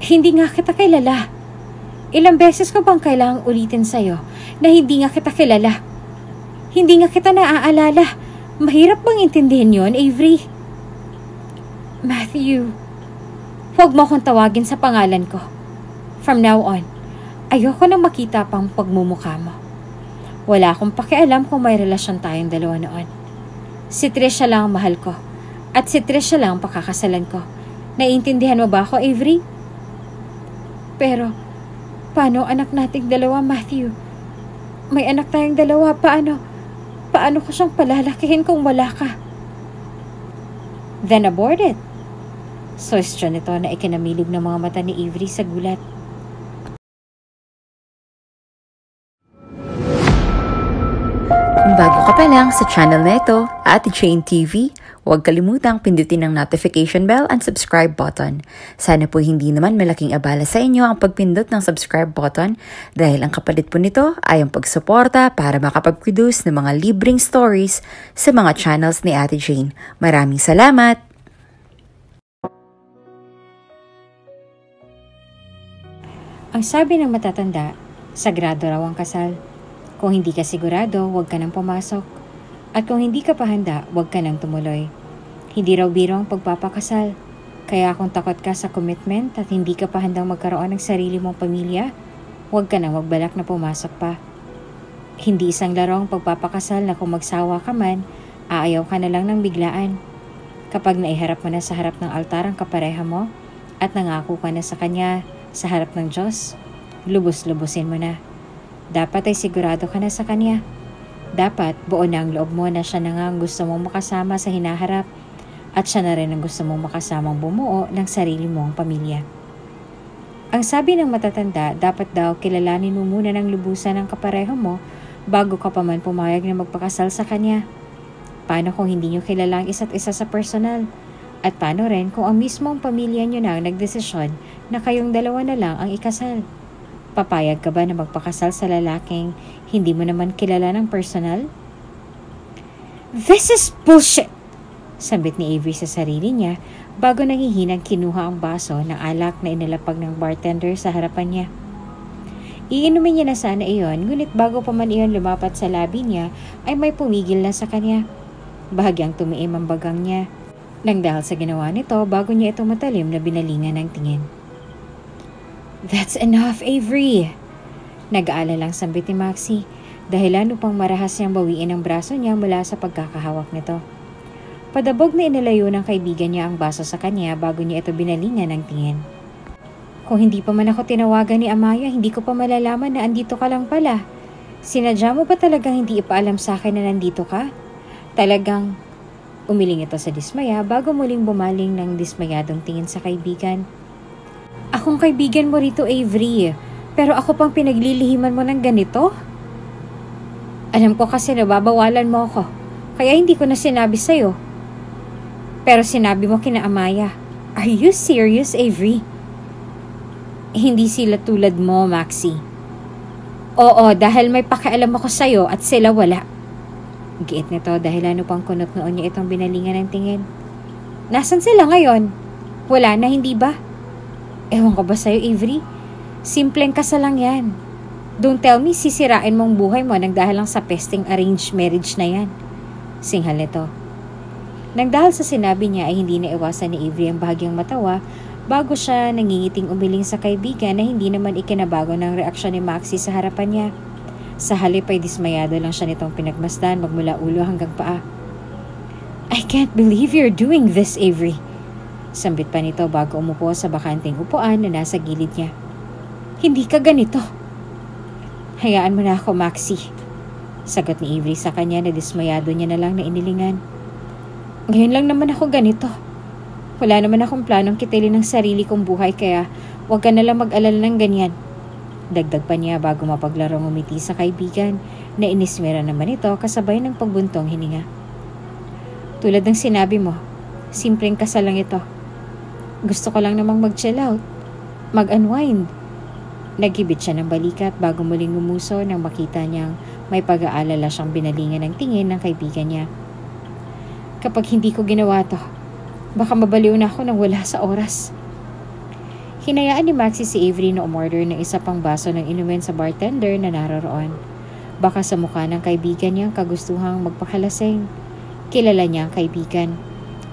Hindi nga kita kilala. Ilang beses ko bang kailangang ulitin sa'yo na hindi nga kita kilala? Hindi nga kita naaalala. Mahirap bang intindihin yon, Avery? Matthew, huwag mo akong tawagin sa pangalan ko. From now on, ayoko nang makita pang pagmumukha mo. Wala akong pakialam kung may relasyon tayong dalawa noon. Si Trisha lang ang mahal ko. At si Trisha lang ang pakakasalan ko. Naiintindihan mo ba ako, Avery? Pero, paano anak nating dalawa, Matthew? May anak tayong dalawa, paano? Paano ko siyang palalakihin kung wala ka? Then abort it. Suwestyon nito na ikinamilog ng mga mata ni Avery sa gulat. Kung bago ka pa lang sa channel na ito, Ate Jane TV, huwag kalimutang pindutin ang notification bell and subscribe button. Sana po hindi naman malaking abala sa inyo ang pagpindot ng subscribe button dahil ang kapalit po nito ay ang pagsuporta para makapag-produce ng mga libreng stories sa mga channels ni Ate Jane. Maraming salamat! Ang sabi ng matatanda, sagrado raw ang kasal. Kung hindi ka sigurado, huwag ka nang pumasok. At kung hindi ka pa handa, huwag ka nang tumuloy. Hindi raw biro ang pagpapakasal. Kaya kung takot ka sa commitment at hindi ka pa handang magkaroon ng sarili mong pamilya, huwag ka nang magbalak na pumasok pa. Hindi isang laro ang pagpapakasal na kung magsawa ka man, aayaw ka na lang ng biglaan. Kapag naiharap mo na sa harap ng altar ang kapareha mo at nangako ka na sa kanya sa harap ng Diyos, lubos-lubusin mo na. Dapat ay sigurado ka na sa kanya. Dapat buo na ang loob mo na siya na nga ang gusto mong makasama sa hinaharap at siya na rin ang gusto mong makasamang bumuo ng sarili mong pamilya. Ang sabi ng matatanda, dapat daw kilalanin mo muna ng lubusan ng kapareho mo bago ka pa man pumayag na magpakasal sa kanya. Paano kung hindi nyo kilala ang isa't isa sa personal? At paano rin kung ang mismong pamilya nyo na ang nagdesisyon na kayong dalawa na lang ang ikasal? Papayag ka ba na magpakasal sa lalaking hindi mo naman kilala ng personal? This is bullshit! Sambit ni Avery sa sarili niya bago nangihinang kinuha ang baso ng alak na inilapag ng bartender sa harapan niya. Iinumin niya na sana iyon, ngunit bago pa man iyon lumapat sa labi niya ay may pumigil na sa kanya. Bahagyang tumiim ang bagang niya. Nang dahil sa ginawa nito bago niya ito matalim na binalingan ng tingin. That's enough, Avery! Nag-aalalang sambit ni Maxie, dahilan upang marahas niyang bawiin ang braso niya mula sa pagkakahawak nito. Padabog na inalayo ng kaibigan niya ang baso sa kanya bago niya ito binalingan ng tingin. Kung hindi pa man ako tinawagan ni Amaya, hindi ko pa malalaman na andito ka lang pala. Sinadya mo ba talagang hindi ipaalam sa akin na nandito ka? Talagang umiling ito sa dismaya bago muling bumaling ng dismayadong tingin sa kaibigan. Akong kaibigan mo rito, Avery, pero ako pang pinaglilihiman mo ng ganito? Alam ko kasi nababawalan mo ako, kaya hindi ko na sinabi sa'yo. Pero sinabi mo kina Amaya. Are you serious, Avery? Hindi sila tulad mo, Maxie. Oo, dahil may pakialam ako sa'yo at sila wala. Giit nito dahil ano pang kunot noon niya itong binalingan ng tingin. Nasaan sila ngayon? Wala na, hindi ba? Ewan ko ba sa'yo, Avery? Simpleng kasal lang yan. Don't tell me sisirain mong buhay mo nang dahil lang sa pesting arranged marriage na yan. Singhal nito. Nang dahil sa sinabi niya ay hindi na iwasan ni Avery ang bahagyang matawa bago siya nangingiting umiling sa kaibigan na hindi naman ikinabago ng reaksyon ni Maxie sa harapan niya. Sa halip ay dismayado lang siya nitong pinagmasdan magmula ulo hanggang paa. I can't believe you're doing this, Avery. Sambit pa nito bago umupo sa bakanting upuan na nasa gilid niya. Hindi ka ganito. Hayaan mo na ako, Maxie. Sagot ni Avery sa kanya na dismayado niya na lang na inilingan. Ngayon lang naman ako ganito. Wala naman akong planong kitilin ng sarili kong buhay kaya huwag ka nalang mag-alala ng ganyan. Dagdag pa niya bago mapaglarong umiti sa kaibigan na inismera naman ito kasabay ng pagbuntong hininga. Tulad ng sinabi mo, simpleng kasal lang ito. Gusto ko lang namang mag-chill out, mag-unwind. Nagibit siya ng balikat bago muling umuso nang makita niyang may pag-aalala siyang binalingan ng tingin ng kaibigan niya. Kapag hindi ko ginawa to, baka mabaliw na ako nang wala sa oras. Hinayaan ni Maxie si Avery na umorder ng isa pang baso ng inumin sa bartender na naroroon. Baka sa mukha ng kaibigan niyang kagustuhang magpakalasing. Kilala niya ang kaibigan.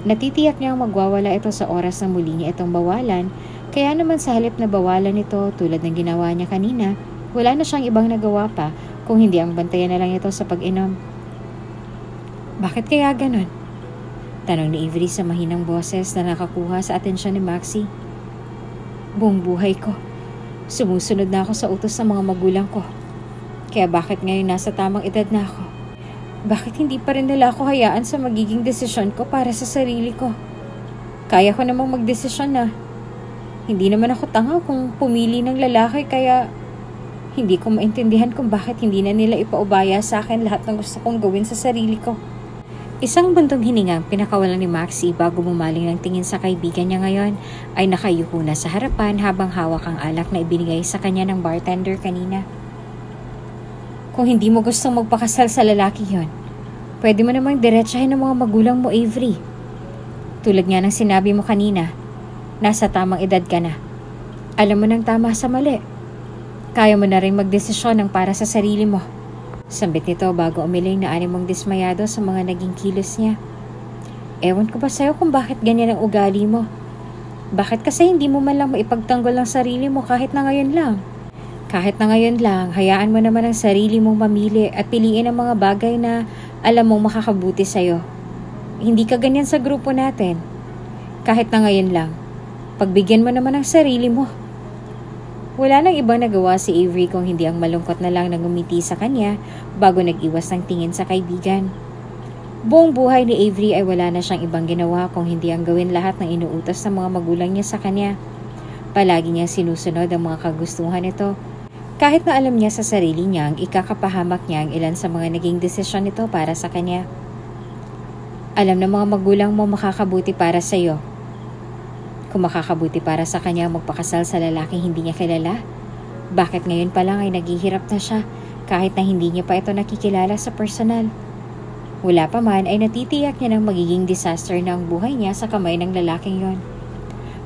Natitiyak niyang magwawala ito sa oras na muli niya itong bawalan, kaya naman sa halip na bawalan ito tulad ng ginawa niya kanina, wala na siyang ibang nagawa pa kung hindi ang bantayan na lang ito sa pag-inom. Bakit kaya ganon? Tanong ni Avery sa mahinang boses na nakakuha sa atensyon ni Maxie. Buong buhay ko, sumusunod na ako sa utos ng mga magulang ko. Kaya bakit ngayon nasa tamang edad na ako? Bakit hindi pa rin nila ako hayaan sa magiging desisyon ko para sa sarili ko? Kaya ko namang magdesisyon na. Hindi naman ako tanga kung pumili ng lalaki, kaya hindi ko maintindihan kung bakit hindi na nila ipaubaya sa akin lahat ng gusto kong gawin sa sarili ko. Isang buntong hiningang pinakawalan ni Maxie bago bumaling ng tingin sa kaibigan niya ngayon ay nakayuko na sa harapan habang hawak ang alak na ibinigay sa kanya ng bartender kanina. Kung hindi mo gustong magpakasal sa lalaki yon, pwede mo namang diretsahin ng mga magulang mo, Avery. Tulad nga ng sinabi mo kanina, nasa tamang edad ka na. Alam mo ng tama sa mali. Kaya mo na rin magdesisyon ng para sa sarili mo. Sambit nito bago umiling na animong dismayado sa mga naging kilos niya. Ewan ko ba sa'yo kung bakit ganyan ang ugali mo? Bakit kasi hindi mo man lang maipagtanggol ang sarili mo kahit na ngayon lang? Kahit na ngayon lang, hayaan mo naman ang sarili mong mamili at piliin ang mga bagay na alam mong makakabuti sa'yo. Hindi ka ganyan sa grupo natin. Kahit na ngayon lang, pagbigyan mo naman ang sarili mo. Wala nang ibang nagawa si Avery kung hindi ang malungkot na lang na ngumiti sa kanya bago nag-iwas ng tingin sa kaibigan. Buong buhay ni Avery ay wala na siyang ibang ginawa kung hindi ang gawin lahat ng inuutos ng mga magulang niya sa kanya. Palagi niyang sinusunod ang mga kagustuhan nito. Kahit na alam niya sa sarili niya ang ikakapahamak niya ang ilan sa mga naging desisyon nito para sa kanya. Alam ng mga magulang mo makakabuti para sa iyo. Kung makakabuti para sa kanya magpakasal sa lalaking hindi niya kilala, bakit ngayon pa lang ay naghihirap na siya kahit na hindi niya pa ito nakikilala sa personal? Wala pa man ay natitiyak niya ng magiging disaster na ang buhay niya sa kamay ng lalaking yon.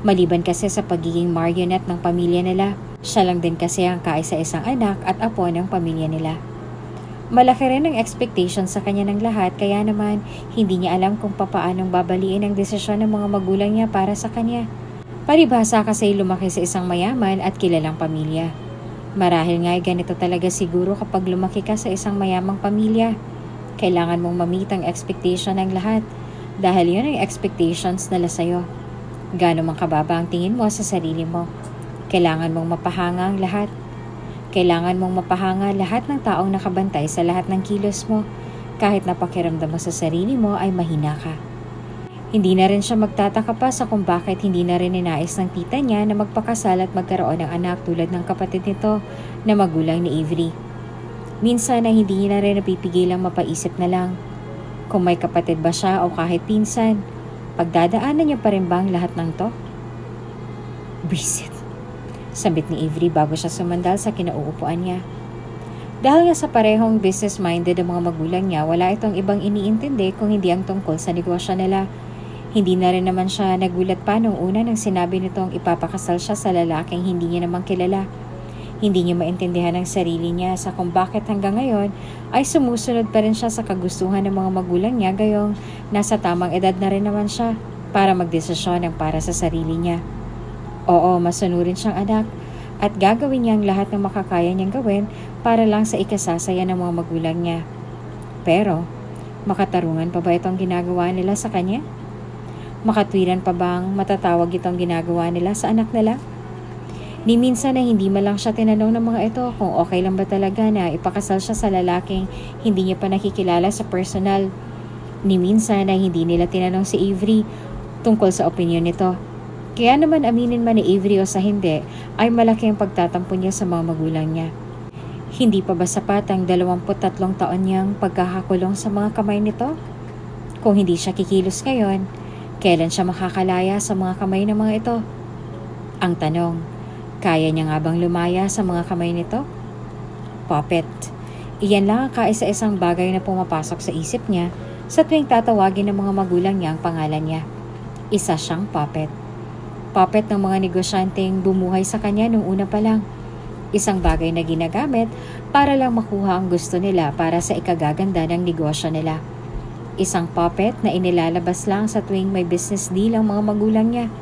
Maliban kasi sa pagiging marionette ng pamilya nila, siya lang din kasi ang kaisa-isang anak at apo ng pamilya nila. Malaki rin ang expectation sa kanya ng lahat, kaya naman hindi niya alam kung papaanong babaliin ang desisyon ng mga magulang niya para sa kanya. Palibhasa kasi lumaki sa isang mayaman at kilalang pamilya. Marahil nga ganito talaga siguro kapag lumaki ka sa isang mayamang pamilya. Kailangan mong ma-meet ang expectation ng lahat dahil yun ang expectations nila sa'yo. Gaano man kababa ang tingin mo sa sarili mo, kailangan mong mapahanga ang lahat. Kailangan mong mapahanga lahat ng taong nakabantay sa lahat ng kilos mo, kahit na pakiramdam mo sa sarili mo ay mahina ka. Hindi na rin siya magtataka pa sa kung bakit hindi na rin ninais ng tita niya na magpakasal at magkaroon ng anak tulad ng kapatid nito na magulang ni Avery. Minsan ay hindi niya na rin napipigilang mapaisip na lang, kung may kapatid ba siya o kahit pinsan, pagdadaanan niya pa rin bang lahat ng to? Bisit. Sambit ni Avery bago siya sumandal sa kinauupuan niya. Dahil nga sa parehong business-minded ang mga magulang niya, wala itong ibang iniintindi kung hindi ang tungkol sa negosyo nila. Hindi na rin naman siya nagulat pa nung una nang sinabi nitong ipapakasal siya sa lalaking hindi niya naman kilala. Hindi niya maintindihan ang sarili niya sa kung bakit hanggang ngayon ay sumusunod pa rin siya sa kagustuhan ng mga magulang niya, gayong nasa tamang edad na rin naman siya para magdesisyon ng para sa sarili niya. Oo, masunurin siyang anak at gagawin niya ang lahat ng makakaya niyang gawin para lang sa ikasasaya ng mga magulang niya. Pero, makatarungan pa ba itong ginagawa nila sa kanya? Makatwiran pa bang matatawag itong ginagawa nila sa anak nila? Ni minsan na hindi man lang siya tinanong ng mga ito kung okay lang ba talaga na ipakasal siya sa lalaking hindi niya pa nakikilala sa personal. Ni minsan na hindi nila tinanong si Avery tungkol sa opinyon nito. Kaya naman aminin man ni Avery o sa hindi, ay malaki ang pagtatampo niya sa mga magulang niya. Hindi pa ba sapat ang 23 taon niyang pagkakakulong sa mga kamay nito? Kung hindi siya kikilos ngayon, kailan siya makakalaya sa mga kamay ng mga ito? Ang tanong, kaya niya nga bang lumaya sa mga kamay nito? Puppet. Iyan lang ang kaisa-isang bagay na pumapasok sa isip niya sa tuwing tatawagin ng mga magulang niya ang pangalan niya. Isa siyang puppet. puppet ng mga negosyanteng bumuhay sa kanya nung una pa lang. Isang bagay na ginagamit para lang makuha ang gusto nila para sa ikagaganda ng negosyo nila. Isang puppet na inilalabas lang sa tuwing may business deal ang mga magulang niya.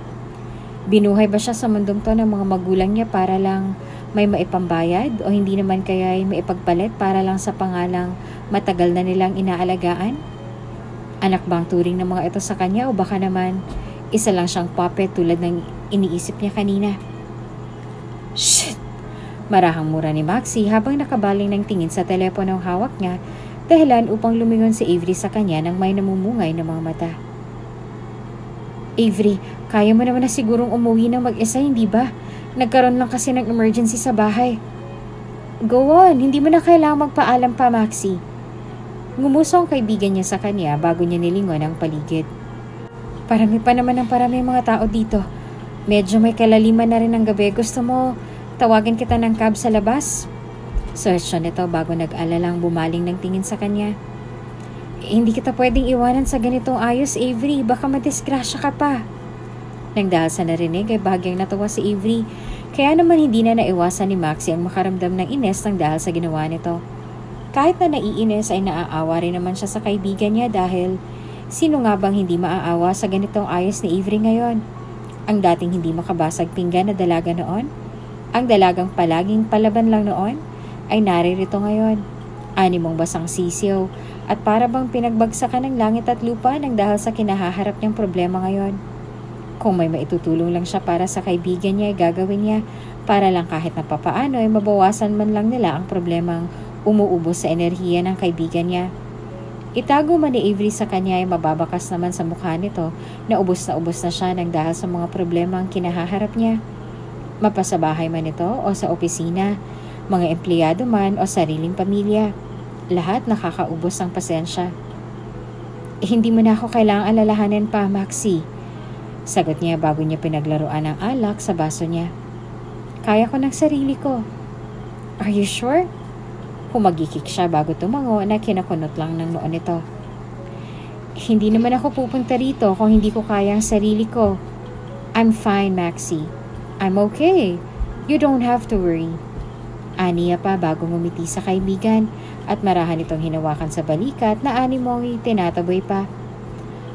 Binuhay ba siya sa mundong to ng mga magulang niya para lang may maipambayad o hindi naman kaya ay maipagpalit para lang sa pangalang matagal na nilang inaalagaan? Anak bang turing ng mga ito sa kanya o baka naman isa lang siyang puppet tulad ng iniisip niya kanina? Shit! Marahang mura ni Maxie habang nakabaling ng tingin sa teleponong hawak niya, dahilan upang lumingon si Avery sa kanya nang may namumungay ng mga mata. Avery, kaya mo naman na sigurong umuwi ng mag-isa, hindi ba? Nagkaroon lang kasi ng emergency sa bahay. Go on, hindi mo na kailangang magpaalam pa, Maxie. Ngumuso ang kaibigan niya sa kanya bago niya nilingon ang paligid. Parami pa naman ang parami mga tao dito. Medyo may kalaliman na rin ang gabi. Gusto mo tawagin kita ng cab sa labas? Search nito bago nag-alalang bumaling ng tingin sa kanya. Hindi kita pwedeng iwanan sa ganitong ayos, Avery. Baka madisgrasya ka pa. Nang dahil sa narinig ay bahagyang natawa si Avery. Kaya naman hindi na naiwasan ni Maxie ang makaramdam ng ines nang dahil sa ginawa nito. Kahit na naiinis ay naaawa rin naman siya sa kaibigan niya dahil sino nga bang hindi maaawa sa ganitong ayos ni Avery ngayon? Ang dating hindi makabasag pinggan na dalaga noon? Ang dalagang palaging palaban lang noon ay naririto ngayon. Animong basang sisiyo at para bang pinagbagsakan ng langit at lupa nang dahil sa kinahaharap niyang problema ngayon. Kung may maitutulong lang siya para sa kaibigan niya ay gagawin niya para lang kahit na papaano ay mabawasan man lang nila ang problemang umuubos sa enerhiya ng kaibigan niya. Itago man ni Avery sa kanya ay mababakas naman sa mukha nito na ubos na siya nang dahil sa mga problema ang kinahaharap niya. Mapasabahay man ito o sa opisina, mga empleyado man o sariling pamilya, lahat nakakaubos ang pasensya. Hindi mo na ako kailangang alalahanin pa, Maxie. Sagot niya bago niya pinaglaruan ang alak sa baso niya. Kaya ko ng sarili ko. Are you sure? Humagikik siya bago tumango na kinakunot lang ng noon nito. Hindi naman ako pupunta rito kung hindi ko kaya ang sarili ko. I'm fine, Maxie. I'm okay. You don't have to worry. Aniya pa bago ngumiti sa kaibigan at marahan itong hinawakan sa balikat na animong tinataboy pa.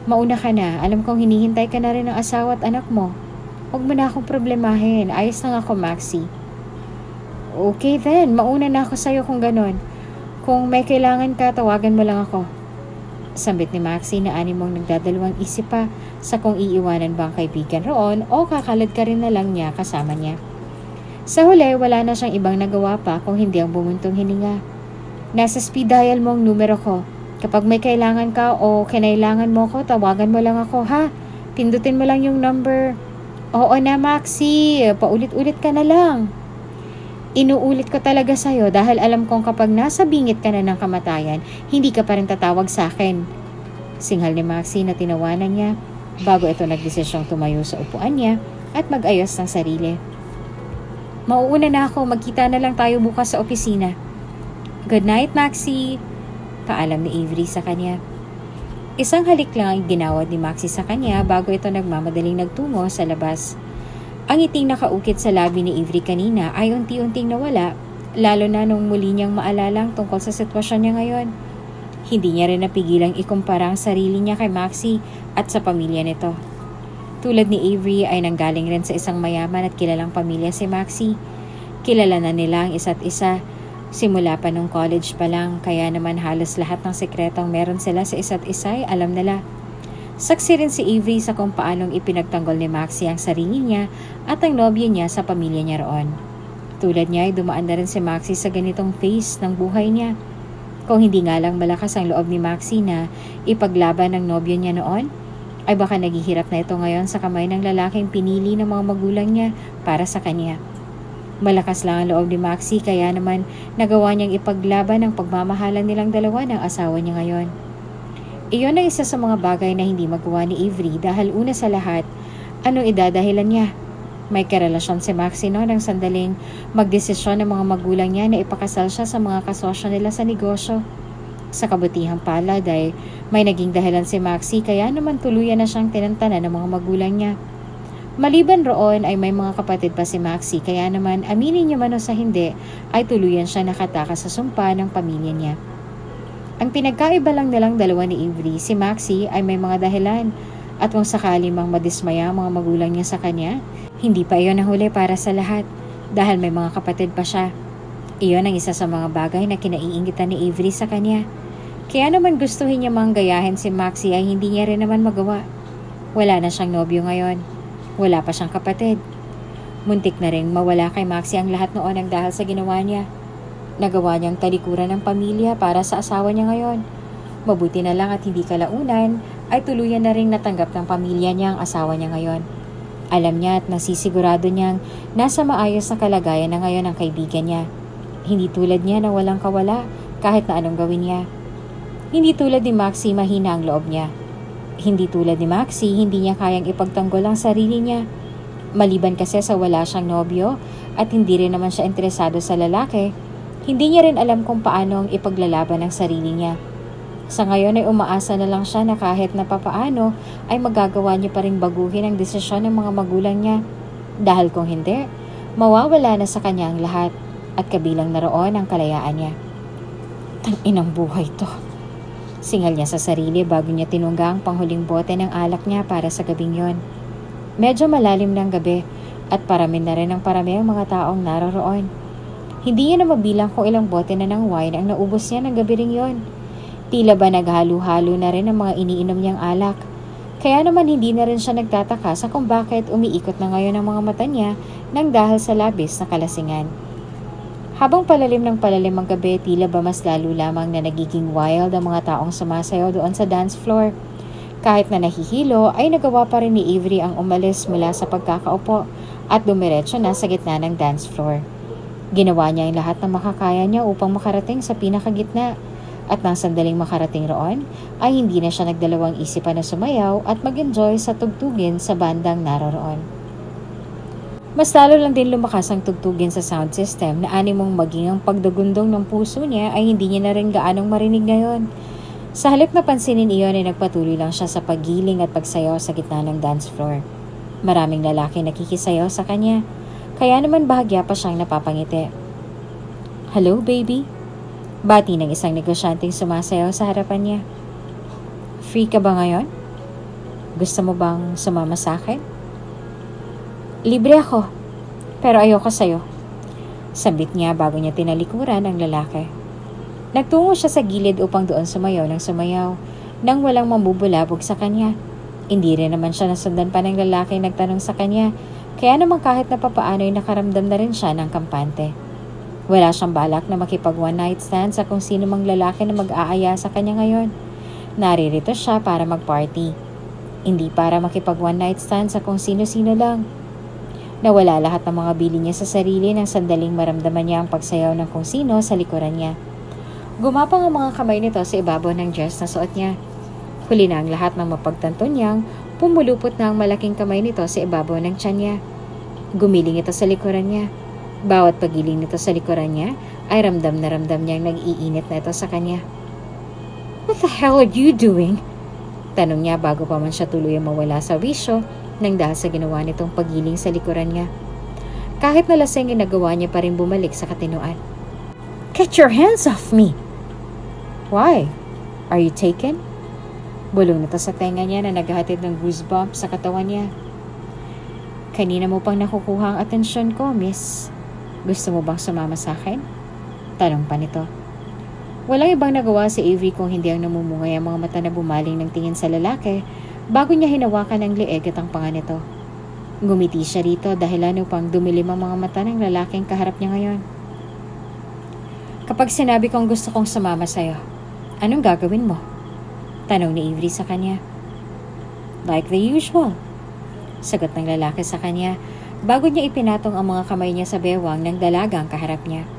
Mauna ka na. Alam kong hinihintay ka na rin ng asawa at anak mo. Huwag mo na akong problemahin. Ayos lang ako, Maxie. Okay then. Mauna na ako sa'yo kung ganon. Kung may kailangan ka, tawagan mo lang ako. Sambit ni Maxie na animong nagdadalawang isip pa sa kung iiwanan ba ang kaibigan roon o kakalad ka rin na lang niya kasama niya. Sa huli, wala na siyang ibang nagawa pa kung hindi ang bumuntong hininga. Nasa speed dial mo ang numero ko. Kapag may kailangan ka o kinailangan mo ko, tawagan mo lang ako, ha? Pindutin mo lang yung number. Oo na, Maxie. Paulit-ulit ka na lang. Inuulit ko talaga sa'yo dahil alam kong kapag nasa bingit ka na ng kamatayan, hindi ka pa rin tatawag sa akin. Singhal ni Maxie na tinawanan niya bago ito nagdesisyong tumayo sa upuan niya at mag-ayos ng sarili. Mauuna na ako. Magkita na lang tayo bukas sa opisina. Good night, Maxie. Paalam ni Avery sa kanya. Isang halik lang ang ginawad ni Maxie sa kanya bago ito nagmamadaling nagtungo sa labas. Ang ngiting nakaukit sa labi ni Avery kanina ay unti-unting nawala, lalo na nung muli niyang maalalang tungkol sa sitwasyon niya ngayon. Hindi niya rin napigilang ikumpara ang sarili niya kay Maxie at sa pamilya nito. Tulad ni Avery ay nanggaling rin sa isang mayaman at kilalang pamilya si Maxie. Kilala na nila ang isa't isa simula pa nung college pa lang, kaya naman halos lahat ng sekretong meron sila sa isa't isa ay alam nila. Saksi rin si Avery sa kung paanong ipinagtanggol ni Maxie ang sarili niya at ang nobya niya sa pamilya niya roon. Tulad niya ay dumaan na rin si Maxie sa ganitong phase ng buhay niya. Kung hindi nga lang malakas ang loob ni Maxie na ipaglaban ng nobya niya noon, ay baka naghihirap na ito ngayon sa kamay ng lalaking pinili ng mga magulang niya para sa kanya. Malakas lang ang loob ni Maxie kaya naman nagawa niyang ipaglaban ang pagmamahalan nilang dalawa ng asawa niya ngayon. Iyon ang isa sa mga bagay na hindi magawa ni Avery dahil una sa lahat, anong idadahilan niya? May karelasyon si Maxie no ng sandaling magdesisyon ng mga magulang niya na ipakasal siya sa mga kasosyo nila sa negosyo. Sa kabutihang palad ay may naging dahilan si Maxie kaya naman tuluyan na siyang tinantanan ng mga magulang niya. Maliban roon ay may mga kapatid pa si Maxie, kaya naman aminin niya man o sa hindi ay tuluyan siya nakatakas sa sumpa ng pamilya niya. Ang pinagkaiba lang nilang dalawa ni Avery, si Maxie ay may mga dahilan at kung sakali mang madismaya ang mga magulang niya sa kanya, hindi pa iyon nahuli para sa lahat dahil may mga kapatid pa siya. Iyon ang isa sa mga bagay na kinaiingitan ni Avery sa kanya. Kaya naman gustuhin niya mang gayahin si Maxie ay hindi niya rin naman magawa. Wala na siyang nobyo ngayon. Wala pa siyang kapatid. Muntik na rin mawala kay Maxie ang lahat noon ang dahil sa ginawa niya. Nagawa niyang talikuran ng pamilya para sa asawa niya ngayon. Mabuti na lang at hindi kalaunan ay tuluyan na rin natanggap ng pamilya niya ang asawa niya ngayon. Alam niya at nasisigurado niyang nasa maayos na kalagayan na ngayon ang kaibigan niya. Hindi tulad niya na walang kawala kahit na anong gawin niya. Hindi tulad ni Maxie mahina ang loob niya. Hindi tulad ni Maxie, hindi niya kayang ipagtanggol ang sarili niya. Maliban kasi sa wala siyang nobyo at hindi rin naman siya interesado sa lalaki, hindi niya rin alam kung paano ang ipaglalaban ang sarili niya. Sa ngayon ay umaasa na lang siya na kahit na papaano ay magagawa niya pa rin baguhin ang desisyon ng mga magulang niya. Dahil kung hindi, mawawala na sa kanya ang lahat at kabilang na roon ang kalayaan niya. Tang-inang buhay to. Singal niya sa sarili bago niya tinungga ang panghuling bote ng alak niya para sa gabing yon. Medyo malalim ng gabi at parami na rin ang parami ang mga taong naroroon. Hindi niya na mabilang kung ilang bote na ng wine ang naubos niya ng gabi ring yon. Tila ba naghalo-halo na rin ang mga iniinom niyang alak. Kaya naman hindi na rin siya nagtataka sa kung bakit umiikot na ngayon ang mga mata niya nang dahil sa labis na kalasingan. Habang palalim ng palalim ang gabi, tila ba mas lalo lamang na nagiging wild ang mga taong sumasayaw doon sa dance floor. Kahit na nahihilo, ay nagawa pa rin ni Avery ang umalis mula sa pagkakaupo at dumiretso na sa gitna ng dance floor. Ginawa niya ang lahat ng makakaya niya upang makarating sa pinakagitna at nang sandaling makarating roon, ay hindi na siya nagdalawang isipan na sumayaw at mag-enjoy sa tugtugin sa bandang naroroon. Mas lalo lang din lumakas ang tugtugin sa sound system na animong maging ang pagdugundong ng puso niya ay hindi niya na rin gaanong marinig ngayon. Sa halip na pansinin iyon ay nagpatuloy lang siya sa paggiling at pagsayaw sa gitna ng dance floor. Maraming lalaki nakikisayaw sa kanya, kaya naman bahagya pa siyang napapangiti. "Hello, baby?" Bati ng isang negosyanteng sumasayaw sa harapan niya. "Free ka ba ngayon? Gusto mo bang sumama sa akin?" "Libre ako, pero ayoko sa'yo," sambit niya bago niya tinalikuran ang lalaki. Nagtungo siya sa gilid upang doon sumayaw ng sumayaw, nang walang mambubulabog sa kanya. Hindi rin naman siya nasundan pa ng lalaki nagtanong sa kanya, kaya naman kahit na papaano ay nakaramdam na rin siya ng kampante. Wala siyang balak na makipag one night stand sa kung sino mang lalaki na mag-aaya sa kanya ngayon. Naririto siya para mag-party. Hindi para makipag one night stand sa kung sino-sino lang. Nawala lahat ng mga bili niya sa sarili nang sandaling maramdaman niya ang pagsayaw ng kung sino sa likuran niya. Gumapang ang mga kamay nito sa ibabaw ng dress na suot niya. Huli na ang lahat ng mapagtanto niyang pumulupot na ang malaking kamay nito sa ibabaw ng tiyan niya. Gumiling ito sa likuran niya. Bawat pagiling nito sa likuran niya ay ramdam na ramdam niyang nag-iinit na ito sa kanya. "What the hell are you doing?" Tanong niya bago pa man siya tuluyang mawala sa wisyo nang dahil sa ginawa nitong pagiling sa likuran niya. Kahit nalasing ay nagawa niya pa rin bumalik sa katinuan. "Get your hands off me!" "Why? Are you taken?" Bulong nito sa tenga niya na naghahatid ng goosebumps sa katawan niya. "Kanina mo pang nakukuha ang atensyon ko, miss. Gusto mo bang sumama sa akin?" Tanong pa nito. Walang ibang nagawa si Avery kung hindi ang namumungay ang mga mata na bumaling ng tingin sa lalaki bago niya hinawakan ang leeg at ang panga nito. Ngumiti siya rito dahilan upang dumilim ang mga mata ng lalaking kaharap niya ngayon. "Kapag sinabi kong gusto kong sumama sa'yo, anong gagawin mo?" Tanong ni Avery sa kanya. "Like the usual," sagot ng lalaki sa kanya bago niya ipinatong ang mga kamay niya sa bewang ng dalagang kaharap niya.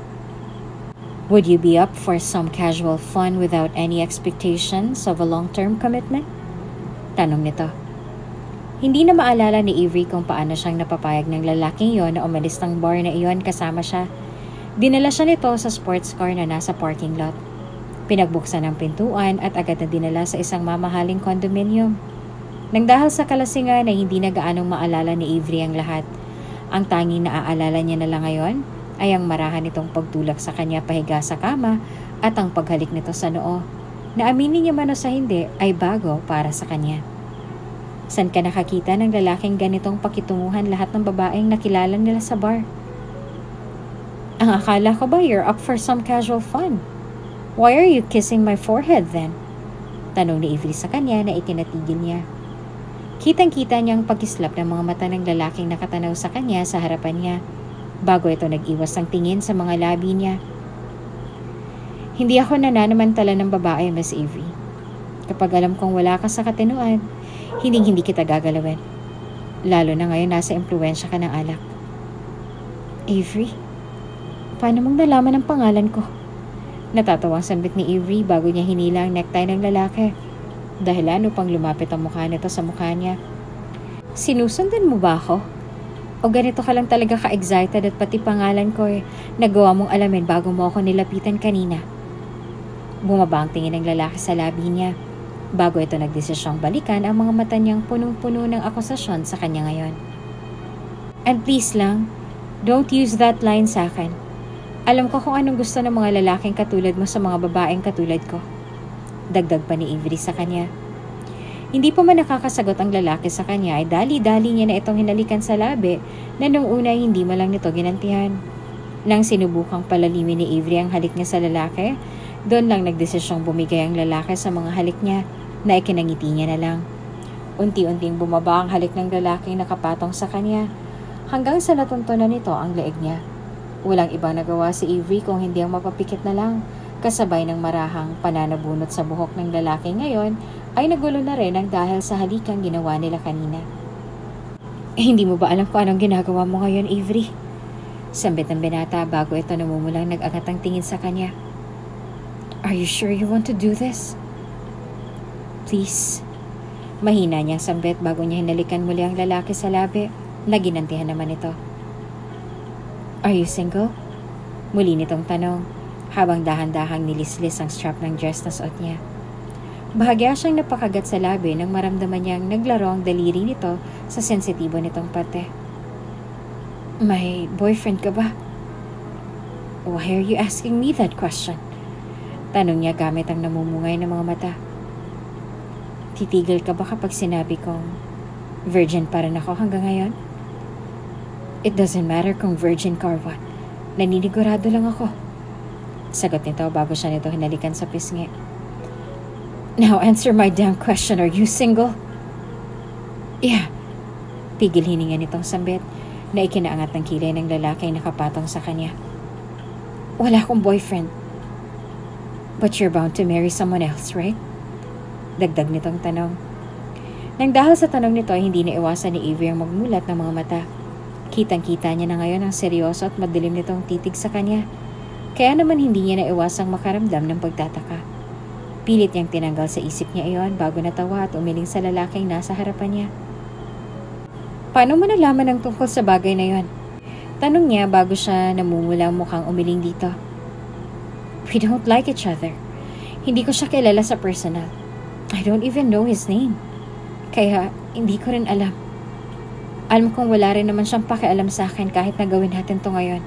"Would you be up for some casual fun without any expectations of a long-term commitment?" Tanong nito. Hindi na maalala ni Avery kung paano siyang napapayag ng lalaking yon na umalis ng bar na iyon kasama siya. Dinala siya nito sa sports car na nasa parking lot. Pinagbuksan ang pintuan at agad na dinala sa isang mamahaling condominium. Nang dahil sa kalasingan ay hindi na gaanong maalala ni Avery ang lahat. Ang tanging naaalala niya na lang ngayon ay ang marahan nitong pagtulak sa kanya pahiga sa kama at ang paghalik nito sa noo, na aminin niya man o sa hindi ay bago para sa kanya. San ka nakakita ng lalaking ganitong pakitunguhan lahat ng babaeng nakilala nila sa bar? Ang akala ko ba you're up for some casual fun? Why are you kissing my forehead then? Tanong ni Avery sa kanya na itinatigil niya. Kitang-kita niyang pag-islap ng mga mata ng lalaking nakatanaw sa kanya sa harapan niya, bago ito nag-iwas ng tingin sa mga labi niya. Hindi ako nananamantala ng babae, Miss Avery. Kapag alam kong wala ka sa katinuan, hindi kita gagalawin. Lalo na ngayon nasa impluwensya ka ng alak. Avery? Paano mong nalaman ang pangalan ko? Natatawang sambit ni Avery bago niya hinila ang necktie ng lalaki. Dahilan upang lumapit ang mukha nito sa mukha niya. Sinusundan mo ba ako? O ganito ka lang talaga ka-excited at pati pangalan ko nagawa mong alamin bago mo ako nilapitan kanina? Bumaba ang tingin ng lalaki sa labi niya, bago ito nagdesisyong balikan ang mga mata niyang punong-puno ng akusasyon sa kanya ngayon. And please lang, don't use that line sa akin. Alam ko kung anong gusto ng mga lalaking katulad mo sa mga babaeng katulad ko. Dagdag pa ni Avery sa kanya. Hindi pa man nakakasagot ang lalaki sa kanya ay dali-dali niya na itong hinalikan sa labi na nung una hindi mo lang nito ginantihan. Nang sinubukang palalimin ni Avery ang halik niya sa lalaki, doon lang nagdesisyong bumigay ang lalaki sa mga halik niya na ikinangiti niya na lang. Unti-unting bumaba ang halik ng lalaking nakapatong sa kanya hanggang sa natuntunan nito ang leeg niya. Walang ibang nagawa si Avery kung hindi ang mapapikit na lang, kasabay ng marahang pananabunot sa buhok ng lalaki ngayon ay nagulo na rin ang dahil sa halikang ginawa nila kanina. Hindi mo ba alam kung anong ginagawa mo ngayon, Avery? Sambit ng binata bago ito namumulang nag-angat ang tingin sa kanya. Are you sure you want to do this? Please. Mahina niyang sambit bago niya hinalikan muli ang lalaki sa labi na ginantihan naman ito. Are you single? Muli nitong tanong habang dahan-dahang nilislis ang strap ng dress na suot niya. Bahagya siyang napakagat sa labi nang maramdaman niyang naglaro ang daliri nito sa sensitibo nitong pate. May boyfriend ka ba? Why are you asking me that question? Tanong niya gamit ang namumungay ng mga mata. Titigil ka ba kapag sinabi kong virgin pa rin ako hanggang ngayon? It doesn't matter kung virgin ka or what. Naninigurado lang ako. Sagot nito bago siya nito hinalikan sa pisngi. Now answer my damn question. Are you single? Yeah. Pigil hininga nitong sambit na ikinaangat ng kilay ng lalaki na nakapatong sa kanya. Wala akong boyfriend. But you're bound to marry someone else, right? Dagdag nitong tanong. Nang dahil sa tanong nito ay hindi naiwasan ni Avery ang magmulat ng mga mata. Kitang-kita niya na ngayon ang seryoso at madilim nitong titig sa kanya. Kaya naman hindi niya naiwasang makaramdam ng pagtataka. Pilit niyang tinanggal sa isip niya iyon bago natawa at umiling sa lalaking nasa harapan niya. Paano mo nalaman ang tungkol sa bagay na yon? Tanong niya bago siya namumulang mukhang umiling dito. We don't like each other. Hindi ko siya kilala sa personal. I don't even know his name. Kaya hindi ko rin alam. Alam kong wala rin naman siyang pakialam sa akin kahit na gawin natin to ngayon.